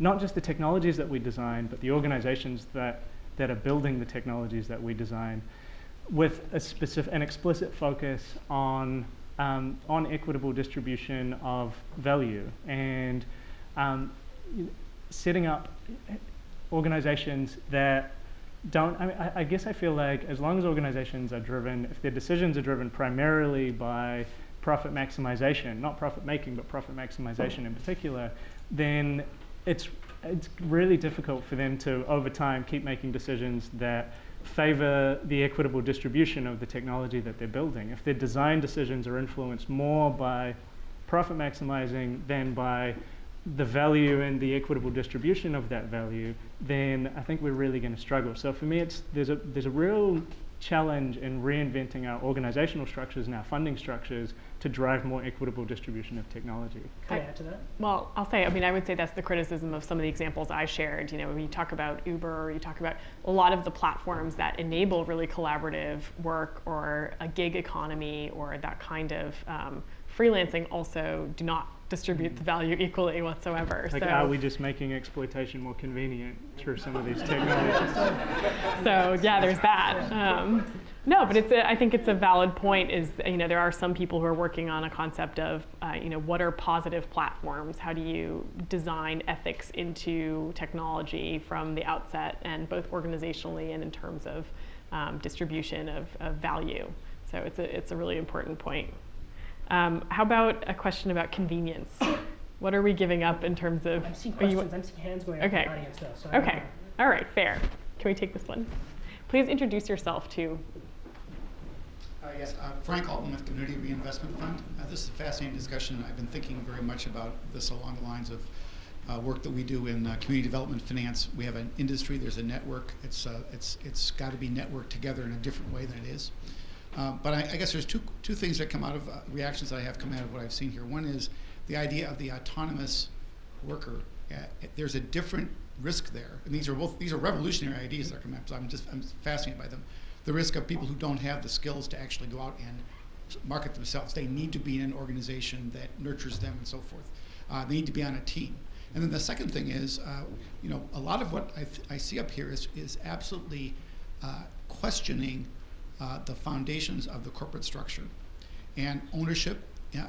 not just the technologies that we design, but the organizations that are building the technologies that we design, with an explicit focus on equitable distribution of value, and setting up organizations that don't. I mean, I guess I feel like as long as organizations are driven, if their decisions are driven primarily by profit maximization, not profit making, but profit maximization in particular, then it's really difficult for them to, over time, keep making decisions that favor the equitable distribution of the technology that they're building. If their design decisions are influenced more by profit maximizing than by the value and the equitable distribution of that value, then I think we're really going to struggle. So for me, there's a real challenge in reinventing our organizational structures and our funding structures to drive more equitable distribution of technology. Can I add to that? Well, I'll say, I mean, I would say that's the criticism of some of the examples I shared. You know, when you talk about Uber, or you talk about a lot of the platforms that enable really collaborative work, or a gig economy, or that kind of freelancing, also do not distribute the value equally whatsoever. Like, so, are we just making exploitation more convenient through some of these technologies? So yeah, there's that. No, but I think it's a valid point. Is, you know, there are some people who are working on a concept of, you know, what are positive platforms? How do you design ethics into technology from the outset, and both organizationally and in terms of distribution of value? So it's a really important point. How about a question about convenience? What are we giving up in terms of? I'm seeing questions. I'm seeing hands going up Okay. in the audience though. So I don't Okay. know. All right. Fair. Can we take this one? Please introduce yourself too. Yes, Frank Altman with Community Reinvestment Fund. This is a fascinating discussion. I've been thinking very much about this along the lines of work that we do in community development finance. We have an industry, there's a network. It's got to be networked together in a different way than it is. But I guess there's two things that come out of reactions that I have come out of what I've seen here. One is the idea of the autonomous worker. There's a different risk there, and these are revolutionary ideas that are coming up. So I'm fascinated by them. The risk of people who don't have the skills to actually go out and market themselves. They need to be in an organization that nurtures them and so forth. They need to be on a team. And then the second thing is, a lot of what I see up here is absolutely questioning the foundations of the corporate structure and ownership,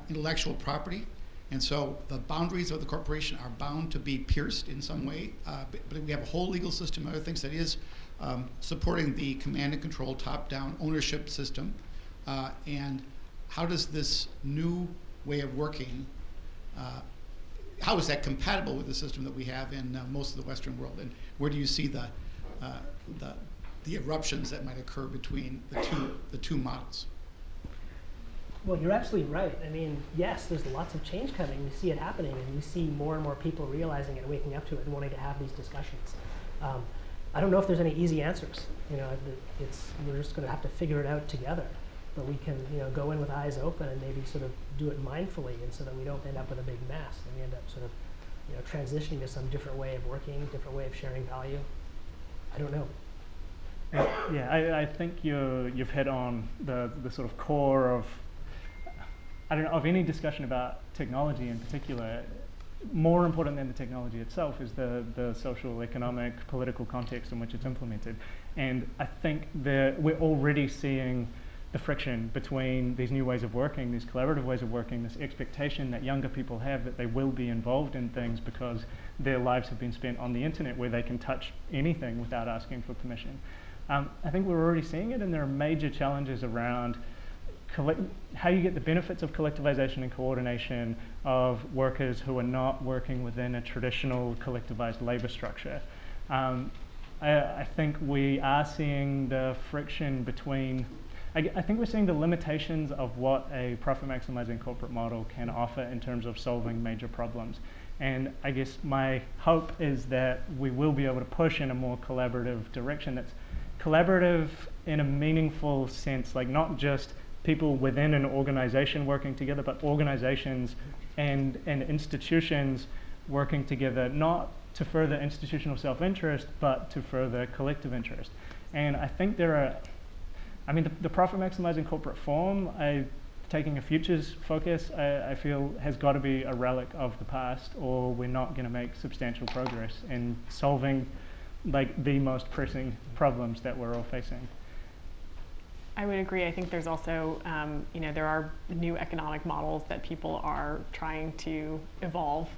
intellectual property. And so the boundaries of the corporation are bound to be pierced in some way. But we have a whole legal system and other things that is supporting the command and control top-down ownership system. And how does this new way of working, how is that compatible with the system that we have in most of the Western world? And where do you see the eruptions that might occur between the two models? Well, you're absolutely right. I mean, yes, there's lots of change coming. We see it happening, and we see more and more people realizing it and waking up to it and wanting to have these discussions. I don't know if there's any easy answers. We're just going to have to figure it out together. But we can, go in with eyes open and maybe sort of do it mindfully, and so that we don't end up with a big mess and we end up sort of, transitioning to some different way of working, different way of sharing value. I don't know. Yeah, I think you've hit on the sort of core of, of any discussion about technology in particular. More important than the technology itself is the social, economic, political context in which it's implemented. And I think that we're already seeing the friction between these new ways of working, these collaborative ways of working, this expectation that younger people have that they will be involved in things because their lives have been spent on the internet where they can touch anything without asking for permission. I think we're already seeing it, and there are major challenges around how you get the benefits of collectivization and coordination of workers who are not working within a traditional collectivized labor structure. I think we are seeing the friction between, I think we're seeing the limitations of what a profit-maximizing corporate model can offer in terms of solving major problems. And I guess my hope is that we will be able to push in a more collaborative direction that's collaborative in a meaningful sense, like not just people within an organization working together, but organizations and institutions working together, not to further institutional self-interest, but to further collective interest. And I think there are, the profit-maximizing corporate form, taking a futures focus, I feel has got to be a relic of the past, or we're not going to make substantial progress in solving the most pressing problems that we're all facing. I would agree. I think there's also, there are new economic models that people are trying to evolve.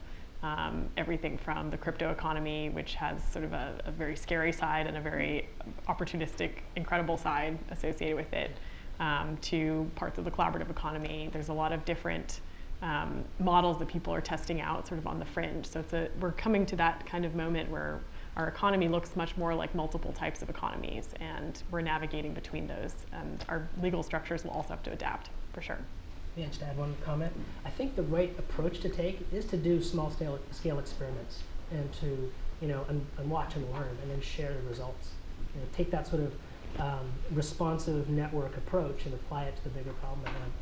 Everything from the crypto economy, which has sort of a very scary side and a very opportunistic, incredible side associated with it, to parts of the collaborative economy. There's a lot of different models that people are testing out sort of on the fringe. So we're coming to that kind of moment where our economy looks much more like multiple types of economies, and we're navigating between those. And our legal structures will also have to adapt, for sure. Yeah, just add one comment. I think the right approach to take is to do small scale experiments and to, and watch and learn and then share the results. Take that sort of responsive network approach and apply it to the bigger problem at hand.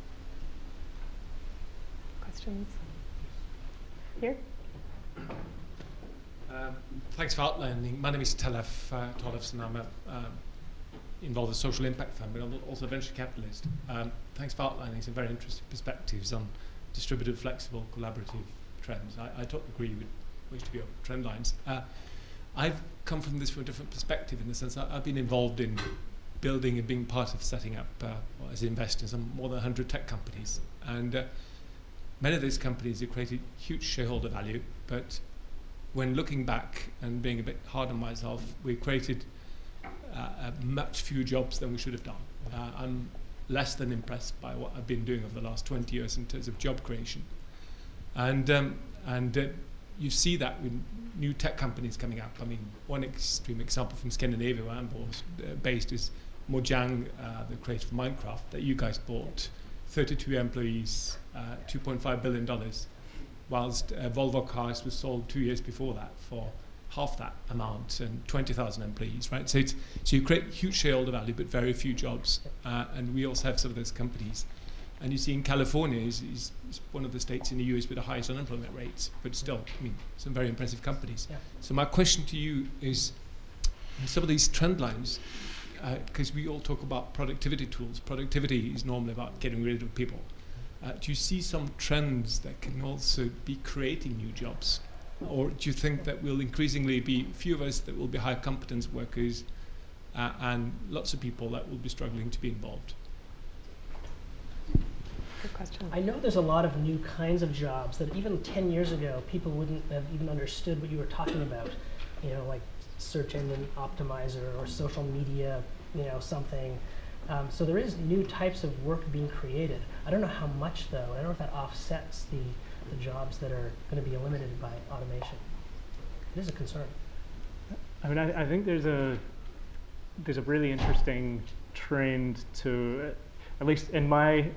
Questions? Here? Thanks for outlining. My name is Talef Tollefson. I'm involved in social impact fund, but I'm also a venture capitalist. Thanks for outlining some very interesting perspectives on distributed, flexible, collaborative trends. I totally agree with which to be trend lines. I've come from this from a different perspective in the sense that I've been involved in building and being part of setting up, as an investor in some more than 100 tech companies. And many of these companies have created huge shareholder value, but when looking back and being a bit hard on myself, we created much fewer jobs than we should have done. I'm less than impressed by what I've been doing over the last 20 years in terms of job creation. And And you see that with new tech companies coming up. I mean, one extreme example from Scandinavia, where I'm based, is Mojang, the creator of Minecraft, that you guys bought. 32 employees, $2.5 billion, whilst Volvo cars was sold 2 years before that for half that amount and 20,000 employees, right? So you create huge shareholder value, but very few jobs. And we also have some of those companies. And you see in California is one of the states in the US with the highest unemployment rates, but still, I mean, some very impressive companies. Yeah. So my question to you is, in some of these trend lines, because we all talk about productivity tools. Productivity is normally about getting rid of people. Do you see some trends that can also be creating new jobs? Or do you think that will increasingly be few of us that will be high competence workers and lots of people that will be struggling to be involved? Good question. I know there's a lot of new kinds of jobs that even 10 years ago, people wouldn't have even understood what you were talking about. You know, like search engine optimizer or social media, you know, something. So there is new types of work being created. I don't know how much though. I don't know if that offsets the jobs that are going to be eliminated by automation. It is a concern. I mean, I think there's a really interesting trend to, at least in my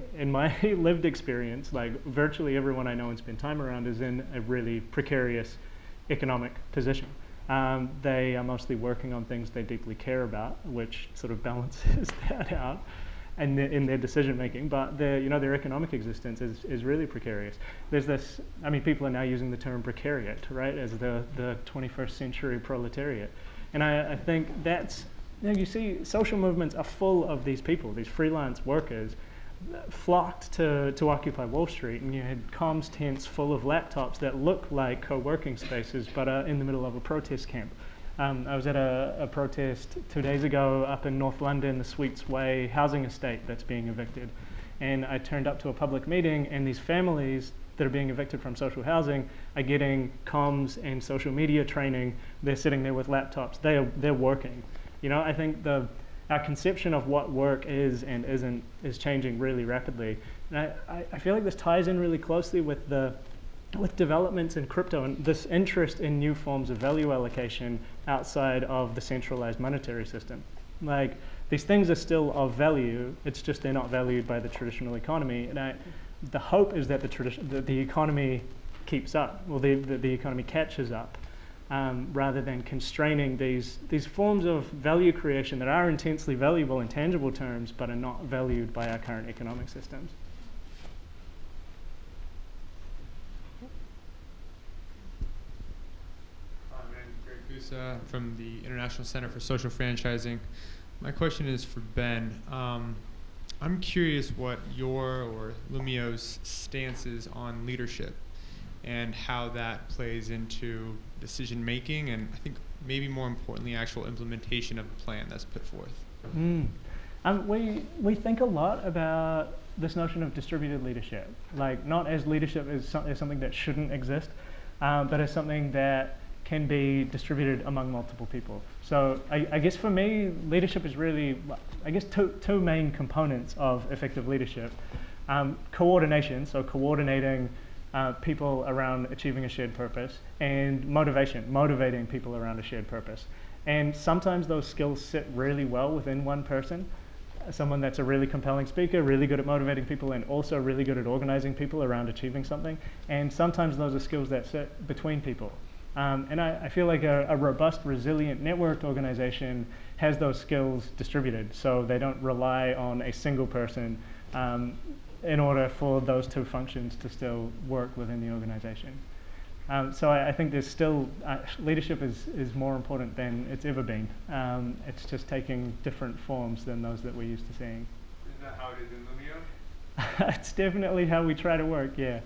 lived experience, like virtually everyone I know and spend time around is in a really precarious economic position. They are mostly working on things they deeply care about, which sort of balances that out and in their decision making. But their economic existence is really precarious. There's this, I mean, people are now using the term precariat, right, as the 21st century proletariat. And I think that's, you see, social movements are full of these people, these freelance workers, flocked to Occupy Wall Street, and you had comms tents full of laptops that look like co-working spaces but are in the middle of a protest camp. I was at a protest 2 days ago up in North London, the Sweets Way housing estate that's being evicted. And I turned up to a public meeting, and these families that are being evicted from social housing are getting comms and social media training. They're sitting there with laptops. They're working. You know, I think our conception of what work is and isn't is changing really rapidly. And I feel like this ties in really closely with developments in crypto and this interest in new forms of value allocation outside of the centralized monetary system. Like, these things are still of value, it's just they're not valued by the traditional economy. And the hope is that the economy keeps up, or the economy catches up. Rather than constraining these forms of value creation that are intensely valuable in tangible terms but are not valued by our current economic systems. Hi, my name is Greg Gusa from the International Center for Social Franchising. My question is for Ben. I'm curious what your or Loomio's stance is on leadership and how that plays into decision making, and I think maybe more importantly, actual implementation of the plan that's put forth. We think a lot about this notion of distributed leadership, like not as leadership as something that shouldn't exist, but as something that can be distributed among multiple people. So I guess for me, leadership is really, I guess, two main components of effective leadership. Coordination, so coordinating people around achieving a shared purpose, and motivating people around a shared purpose. And sometimes those skills sit really well within one person. Someone that's a really compelling speaker, really good at motivating people, and also really good at organizing people around achieving something. And sometimes those are skills that sit between people. And I feel like a robust, resilient, networked organization has those skills distributed, so they don't rely on a single person in order for those two functions to still work within the organization. So I think there's still, leadership is more important than it's ever been. It's just taking different forms than those that we're used to seeing. Is that how it is in Loomio? It's definitely how we try to work, yeah.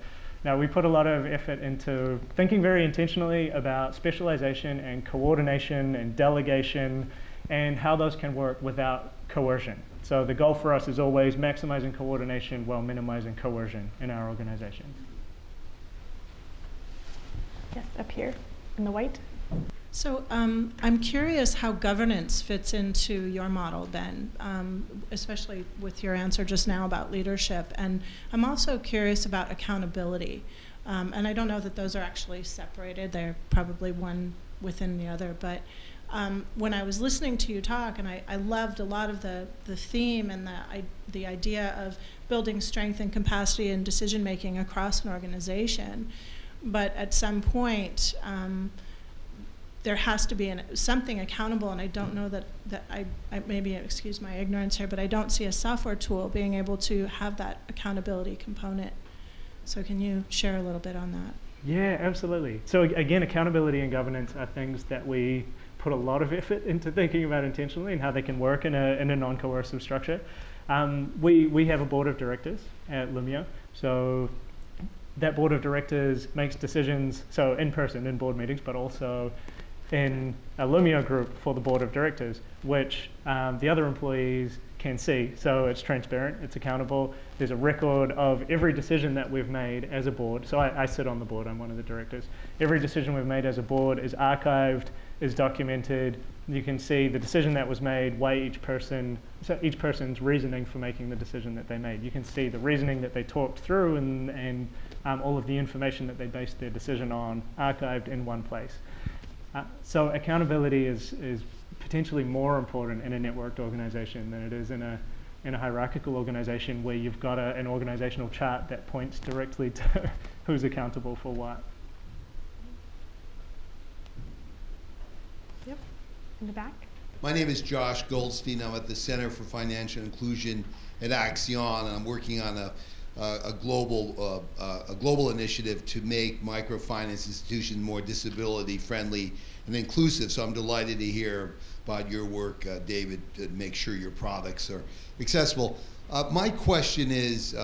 Now, we put a lot of effort into thinking very intentionally about specialization and coordination and delegation and how those can work without coercion. So the goal for us is always maximizing coordination while minimizing coercion in our organizations. Yes, up here in the white. So I'm curious how governance fits into your model then, especially with your answer just now about leadership. And I'm also curious about accountability. And I don't know that those are actually separated. They're probably one within the other. But when I was listening to you talk, and I loved a lot of the theme and the idea of building strength and capacity and decision making across an organization. But at some point, there has to be something accountable, and I don't know that I maybe, excuse my ignorance here, but I don't see a software tool being able to have that accountability component. So can you share a little bit on that? Yeah, absolutely. So again, accountability and governance are things that we put a lot of effort into thinking about intentionally and how they can work in a non-coercive structure. We have a board of directors at Loomio. So that board of directors makes decisions, so in person, in board meetings, but also in a Loomio group for the board of directors, which the other employees can see. So it's transparent, it's accountable. There's a record of every decision that we've made as a board. So I sit on the board, I'm one of the directors. Every decision we've made as a board is archived, is documented. You can see the decision that was made, why each person's reasoning for making the decision that they made. You can see the reasoning that they talked through and all of the information that they based their decision on archived in one place. So accountability is potentially more important in a networked organization than it is in a hierarchical organization where you've got an organizational chart that points directly to who's accountable for what. Yep, in the back. My name is Josh Goldstein. I'm at the Center for Financial Inclusion at Axion, and I'm working on a global initiative to make microfinance institutions more disability friendly and inclusive. So I'm delighted to hear about your work, David, to make sure your products are accessible. My question is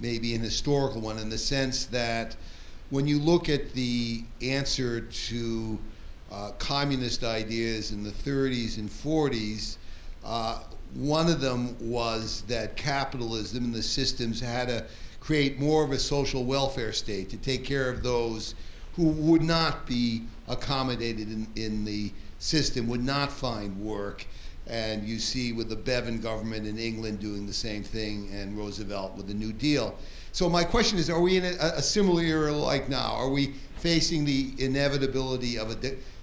maybe an historical one in the sense that when you look at the answer to communist ideas in the 30s and 40s, one of them was that capitalism and the systems had to create more of a social welfare state to take care of those who would not be accommodated in the system, would not find work. And you see with the Bevan government in England doing the same thing, and Roosevelt with the New Deal. So my question is, are we in a similar era like now? Are we facing the inevitability of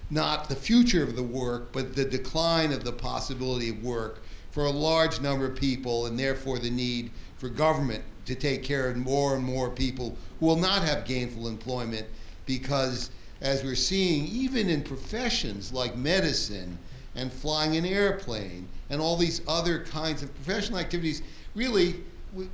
not the future of the work, but the decline of the possibility of work for a large number of people, and therefore the need for government to take care of more and more people who will not have gainful employment? Because as we're seeing, even in professions like medicine and flying an airplane and all these other kinds of professional activities, really,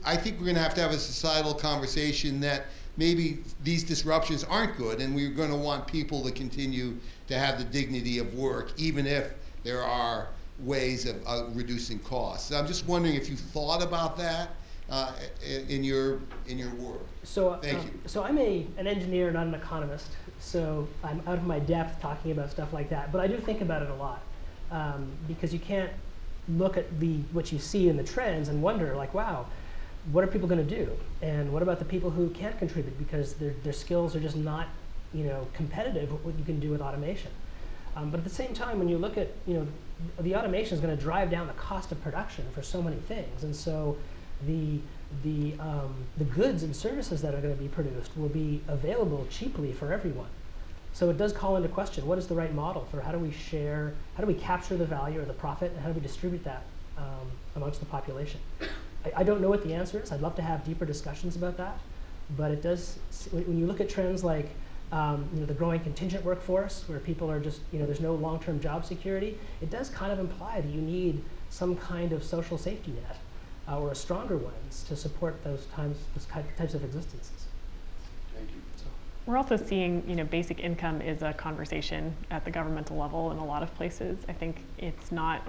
I think we're going to have a societal conversation that maybe these disruptions aren't good, and we're going to want people to continue to have the dignity of work, even if there are ways of reducing costs. So I'm just wondering if you thought about that in your work. So, Thank you. So I'm an engineer, not an economist, so I'm out of my depth talking about stuff like that, but I do think about it a lot, because you can't look at what you see in the trends and wonder, like, wow, what are people going to do? And what about the people who can't contribute because their skills are just not, competitive with what you can do with automation? But at the same time, when you look at, the automation is going to drive down the cost of production for so many things, and so the goods and services that are going to be produced will be available cheaply for everyone. So it does call into question, what is the right model for how do we capture the value or the profit, and how do we distribute that amongst the population? I don't know what the answer is. I'd love to have deeper discussions about that, but it does, when you look at trends like the growing contingent workforce, where people are just, there's no long-term job security, it does kind of imply that you need some kind of social safety net or a stronger ones to support those types of existences. Thank you. We're also seeing, basic income is a conversation at the governmental level in a lot of places. I think it's not,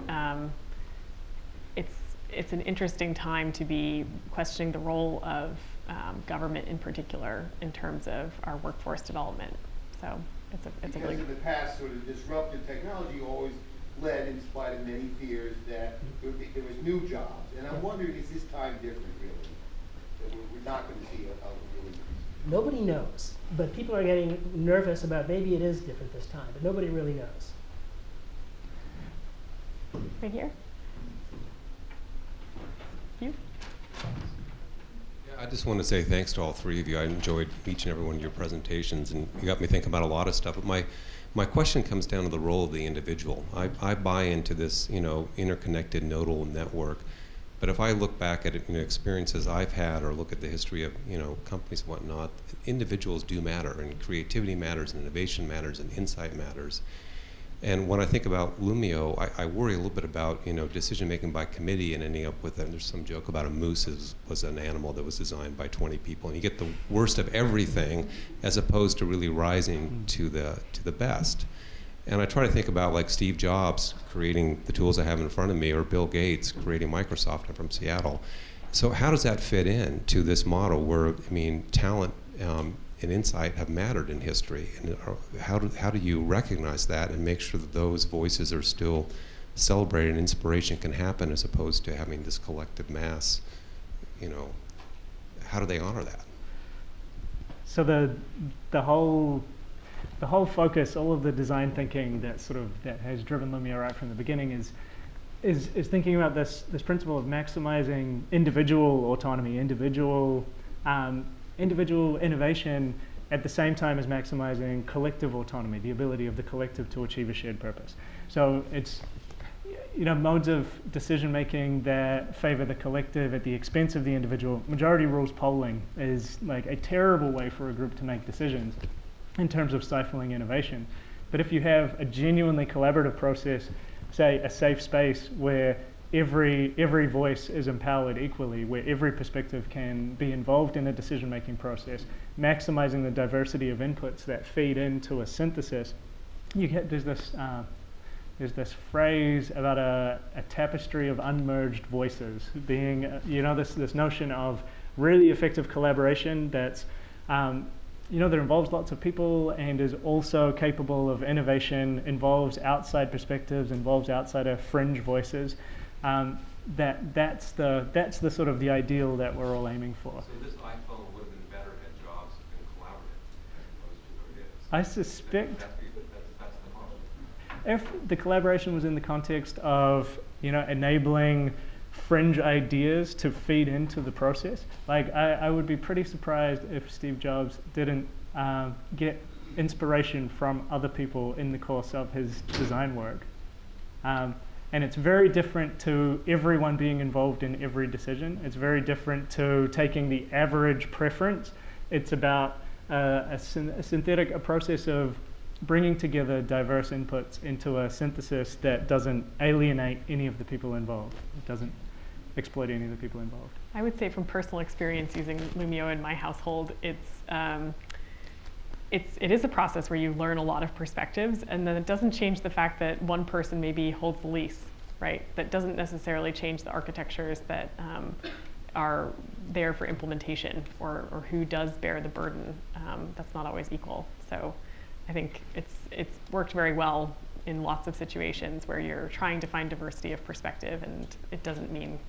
it's an interesting time to be questioning the role of government in particular in terms of our workforce development. So it's a really in the past, sort of disruptive technology always led, in spite of many fears, that there was new jobs. And I'm wondering, is this time different, really? That we're not going to see a really... Nobody knows, but people are getting nervous about maybe it is different this time, but nobody really knows. Right here. You? Yeah, I just want to say thanks to all three of you. I enjoyed each and every one of your presentations, and you got me thinking about a lot of stuff. But my question comes down to the role of the individual. I buy into this, interconnected nodal network. But if I look back at experiences I've had, or look at the history of companies and whatnot, individuals do matter, and creativity matters, and innovation matters, and insight matters. And when I think about Loomio, I worry a little bit about decision making by committee and ending up with, and there's some joke about a moose was an animal that was designed by 20 people, and you get the worst of everything, as opposed to really rising to the best. And I try to think about like Steve Jobs creating the tools I have in front of me, or Bill Gates creating Microsoft. I'm from Seattle. So how does that fit in to this model where, talent and insight have mattered in history? And how do you recognize that and make sure that those voices are still celebrated and inspiration can happen, as opposed to having this collective mass? How do they honor that? So the whole focus, all of the design thinking that has driven Loomio right from the beginning is thinking about this principle of maximizing individual autonomy, individual innovation, at the same time as maximizing collective autonomy, the ability of the collective to achieve a shared purpose. So it's modes of decision making that favor the collective at the expense of the individual. Majority rules polling is like a terrible way for a group to make decisions in terms of stifling innovation. But if you have a genuinely collaborative process, say a safe space where every voice is empowered equally, where every perspective can be involved in a decision-making process, maximizing the diversity of inputs that feed into a synthesis, there's this phrase about a tapestry of unmerged voices being, this notion of really effective collaboration that's that involves lots of people and is also capable of innovation, involves outside perspectives, involves outside of fringe voices. That's the sort of the ideal that we're all aiming for. So this iPhone would have been better had jobs been collaborative as opposed to what it is. I suspect that's the model. If the collaboration was in the context of enabling fringe ideas to feed into the process, like I would be pretty surprised if Steve Jobs didn't get inspiration from other people in the course of his design work. And it's very different to everyone being involved in every decision. It's very different to taking the average preference. It's about a process of bringing together diverse inputs into a synthesis that doesn't alienate any of the people involved. It doesn't exploit any of the people involved. I would say from personal experience using Loomio in my household, it is a process where you learn a lot of perspectives, and then it doesn't change the fact that one person maybe holds the lease, right? That doesn't necessarily change the architectures that are there for implementation, or who does bear the burden. That's not always equal. So I think it's worked very well in lots of situations where you're trying to find diversity of perspective, and it doesn't mean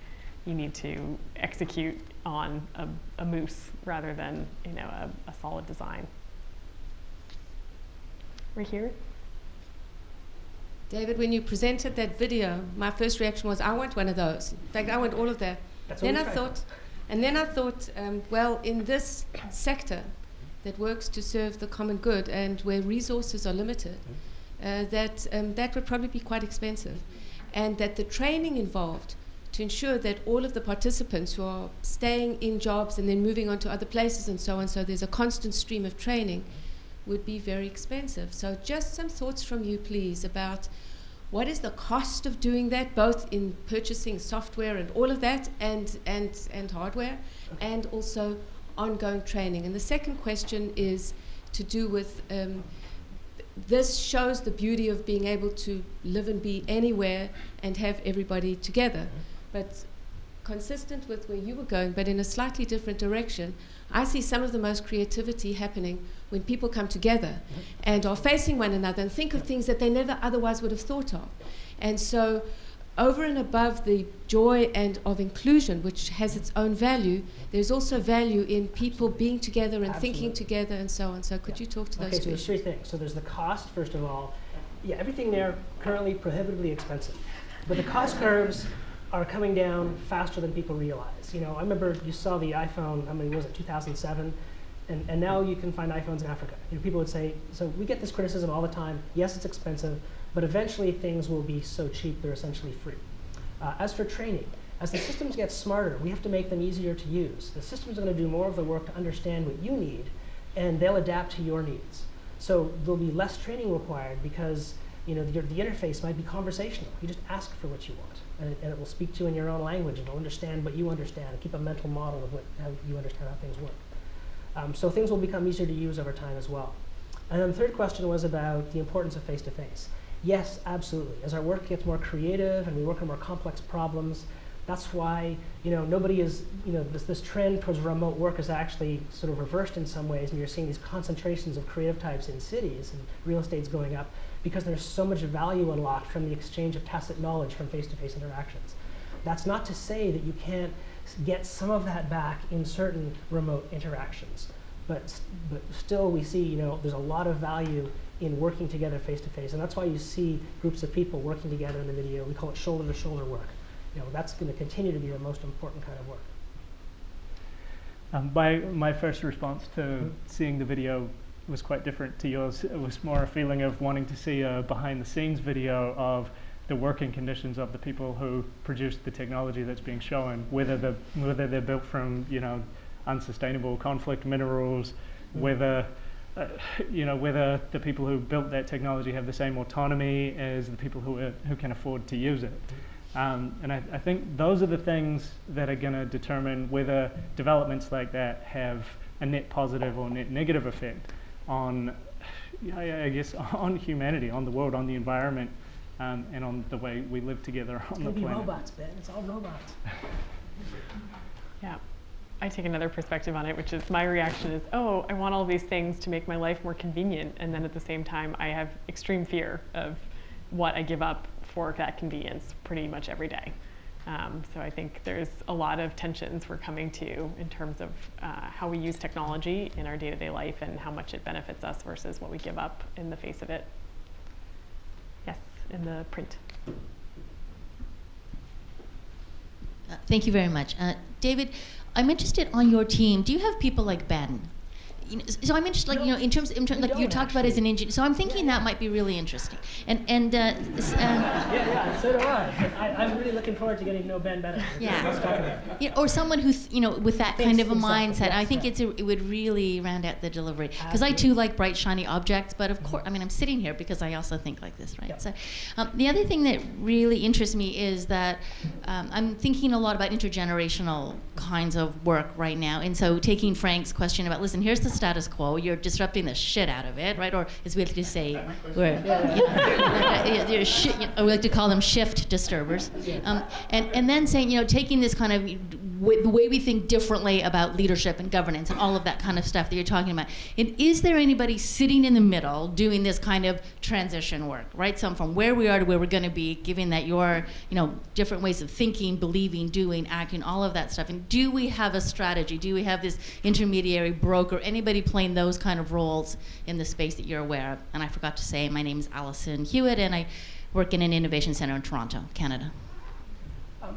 you need to execute on a moose rather than a solid design. Right here. David, when you presented that video, my first reaction was, I want one of those. In fact, I want all of that. Then I thought, well, in this sector that works to serve the common good and where resources are limited, that would probably be quite expensive. And that the training involved to ensure that all of the participants who are staying in jobs and then moving on to other places and so on, so there's a constant stream of training, would be very expensive. So just some thoughts from you, please, about what is the cost of doing that, both in purchasing software and all of that, and hardware, and also ongoing training. And the second question is to do with, this shows the beauty of being able to live and be anywhere and have everybody together. But consistent with where you were going, but in a slightly different direction, I see some of the most creativity happening when people come together and are facing one another and think of things that they never otherwise would have thought of. And so over and above the joy and of inclusion, which has its own value, there's also value in people being together and thinking together and so on. So could you talk to those two? Okay, so there's three things. So there's the cost, first of all. Yeah, everything there currently prohibitively expensive. But the cost curves are coming down faster than people realize. You know, I remember you saw the iPhone, how many was it, 2007? And now you can find iPhones in Africa. You know, people would say, so we get this criticism all the time. Yes, it's expensive, but eventually things will be so cheap they're essentially free. As for training, as the systems get smarter, we have to make them easier to use. The systems are going to do more of the work to understand what you need, and they'll adapt to your needs. So there'll be less training required because the interface might be conversational. You just ask for what you want, and it will speak to you in your own language, and it'll understand what you understand, and keep a mental model of how you understand how things work. So things will become easier to use over time as well. And then the third question was about the importance of face-to-face. Yes, absolutely. As our work gets more creative and we work on more complex problems, that's why nobody is, this trend towards remote work is actually sort of reversed in some ways, and you're seeing these concentrations of creative types in cities, and real estate's going up because there's so much value unlocked from the exchange of tacit knowledge from face-to-face interactions. That's not to say that you can't get some of that back in certain remote interactions, but still we see there's a lot of value in working together face-to-face, and that's why you see groups of people working together in the video. We call it shoulder-to-shoulder work. That's going to continue to be the most important kind of work. My first response to seeing the video was quite different to yours. It was more a feeling of wanting to see a behind-the-scenes video of the working conditions of the people who produced the technology that's being shown, whether they're built from unsustainable conflict minerals, whether whether the people who built that technology have the same autonomy as the people who can afford to use it. And I think those are the things that are going to determine whether developments like that have a net positive or net negative effect on, I guess, on humanity, on the world, on the environment, and on the way we live together on the planet. It's going to be robots, Ben. It's all robots. Yeah. I take another perspective on it, which is my reaction is, oh, I want all these things to make my life more convenient. And then at the same time, I have extreme fear of what I give up for that convenience pretty much every day. So I think there's a lot of tensions we're coming to in terms of how we use technology in our day-to-day life and how much it benefits us versus what we give up in the face of it. Yes, in the print. Thank you very much. David, I'm interested on your team. Do you have people like Ben? So I'm interested, in terms like you talked about as an engineer. So I'm thinking that might be really interesting. Yeah, so do I. I'm really looking forward to getting to know Ben better. Yeah. Let's talk about it. Or someone who, with that kind of a mindset. Yes, I think it would really round out the delivery. Because I too like bright, shiny objects. But of course, I'm sitting here because I also think like this, right? Yep. So the other thing that really interests me is that I'm thinking a lot about intergenerational kinds of work right now. And so taking Frank's question about, listen, here's the status quo, you're disrupting the shit out of it, right? Or as we like to say, we like to call them shift disturbers. And then saying, taking this kind of the way we think differently about leadership and governance and all of that kind of stuff that you're talking about. And is there anybody sitting in the middle doing this kind of transition work, right? So from where we are to where we're going to be, given that your, different ways of thinking, believing, doing, acting, all of that stuff. And do we have a strategy? Do we have this intermediary broker, anybody playing those kind of roles in the space that you're aware of? And I forgot to say, my name is Alison Hewitt, and I work in an innovation center in Toronto, Canada.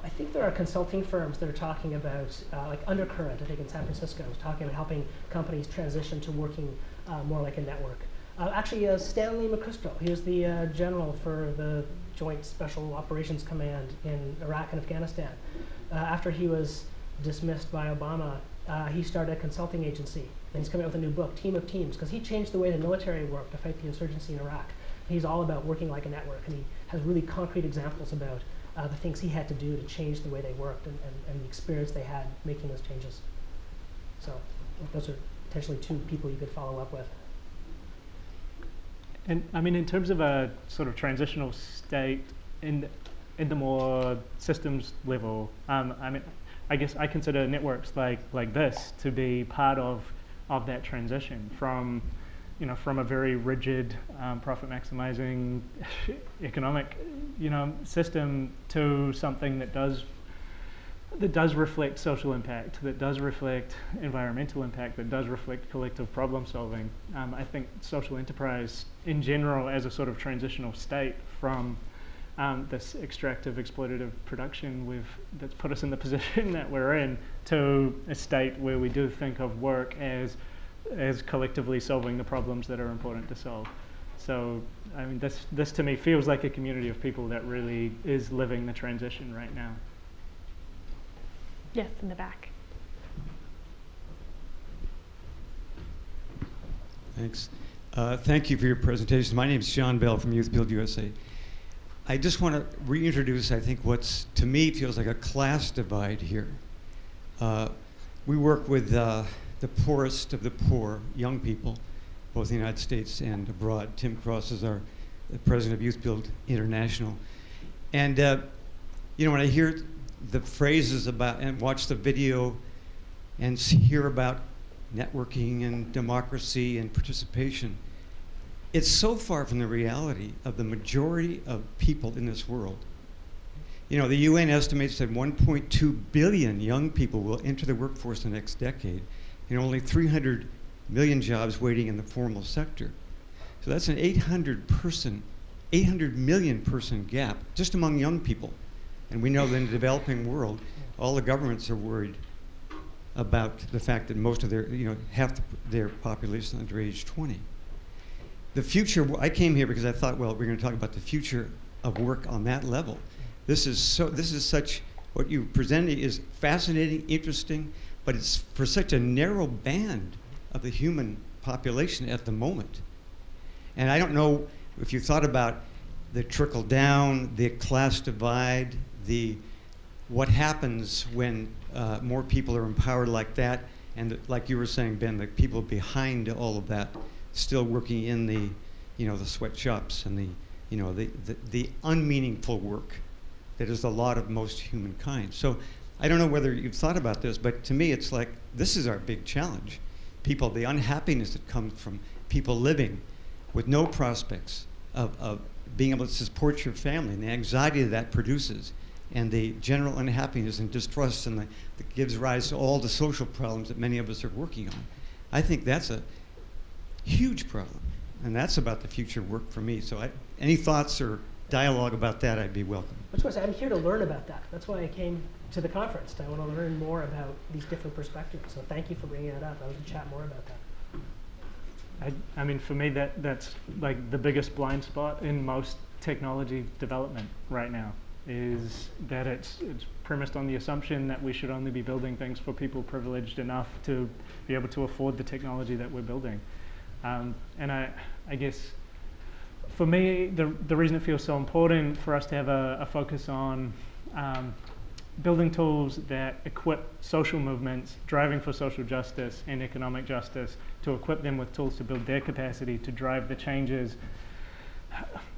I think there are consulting firms that are talking about, like Undercurrent, I think in San Francisco, is talking about helping companies transition to working more like a network. Actually, Stanley McChrystal, he was the general for the Joint Special Operations Command in Iraq and Afghanistan. After he was dismissed by Obama, he started a consulting agency, and he's coming out with a new book, Team of Teams, because he changed the way the military worked to fight the insurgency in Iraq. He's all about working like a network, and he has really concrete examples about the things he had to do to change the way they worked and the experience they had making those changes. So those are potentially two people you could follow up with. And in terms of a sort of transitional state in the more systems level, I guess I consider networks like this to be part of that transition from a very rigid profit maximizing economic system to something that does reflect social impact, that does reflect environmental impact, that does reflect collective problem solving. I think social enterprise in general as a sort of transitional state from this extractive, exploitative production that's put us in the position that we're in, to a state where we do think of work as collectively solving the problems that are important to solve. So, I mean, this to me feels like a community of people that really is living the transition right now. Yes, in the back. Thanks. Thank you for your presentation. My name is John Bell from Youth Build USA. I just want to reintroduce, I think, what's, to me, feels like a class divide here. We work with the poorest of the poor, young people, both in the United States and abroad. Tim Cross is the president of Youth Build International. And, you know, when I hear the phrases about, and watch the video and hear about networking and democracy and participation, it's so far from the reality of the majority of people in this world. You know, the UN estimates that 1.2 billion young people will enter the workforce in the next decade, and only 300 million jobs waiting in the formal sector. So that's an 800 million person gap just among young people. And we know that in the developing world, all the governments are worried about the fact that most of their, you know, half their population under age 20. The future, I came here because I thought, well, we're going to talk about the future of work on that level. This is such, what you presented is fascinating, interesting, but it's for such a narrow band of the human population at the moment. And I don't know if you thought about the trickle down, the class divide, what happens when more people are empowered like that, and like you were saying, Ben, the people behind all of that still working in the, you know, the sweatshops and the, you know, the unmeaningful work that is the lot of most humankind. So I don't know whether you've thought about this, but to me it's like, this is our big challenge. People, the unhappiness that comes from people living with no prospects of being able to support your family, and the anxiety that produces, and the general unhappiness and distrust that gives rise to all the social problems that many of us are working on. I think that's a huge problem, and that's about the future work for me. So any thoughts or dialogue about that, I'd be welcome. I just want to say, I'm here to learn about that. That's why I came to the conference. I want to learn more about these different perspectives. So thank you for bringing it up. I want to chat more about that. I mean, for me, that's like the biggest blind spot in most technology development right now, is that it's premised on the assumption that we should only be building things for people privileged enough to be able to afford the technology that we're building. And I guess for me, the reason it feels so important for us to have a focus on building tools that equip social movements driving for social justice and economic justice, to equip them with tools to build their capacity to drive the changes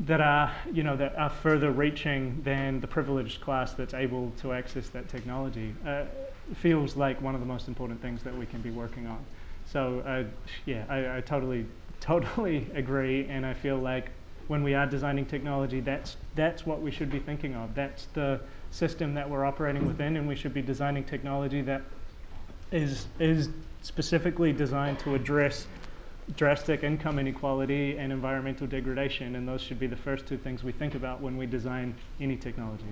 that are, you know, that are further reaching than the privileged class that's able to access that technology, feels like one of the most important things that we can be working on. So yeah, I totally agree, and I feel like when we are designing technology, that's what we should be thinking of. That's the system that we're operating within, and we should be designing technology that is specifically designed to address drastic income inequality and environmental degradation, and those should be the first two things we think about when we design any technology.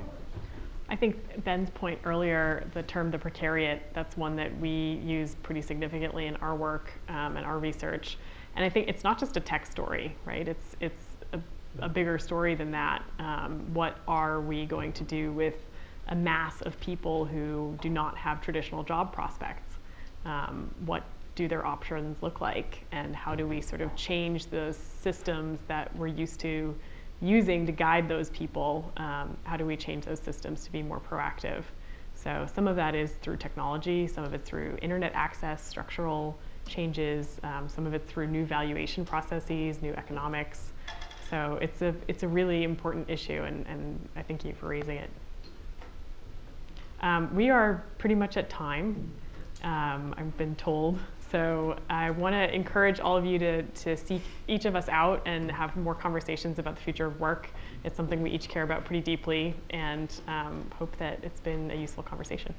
I think Ben's point earlier, the term the precariat, that's one that we use pretty significantly in our work and our research. And I think it's not just a tech story, right? It's a bigger story than that. What are we going to do with a mass of people who do not have traditional job prospects? What do their options look like? And how do we sort of change the systems that we're used to using to guide those people? How do we change those systems to be more proactive? So some of that is through technology, some of it's through internet access, structural changes, some of it's through new valuation processes, new economics. So it's a really important issue, and I thank you for raising it. We are pretty much at time, I've been told. So I want to encourage all of you to seek each of us out and have more conversations about the future of work. It's something we each care about pretty deeply, and hope that it's been a useful conversation.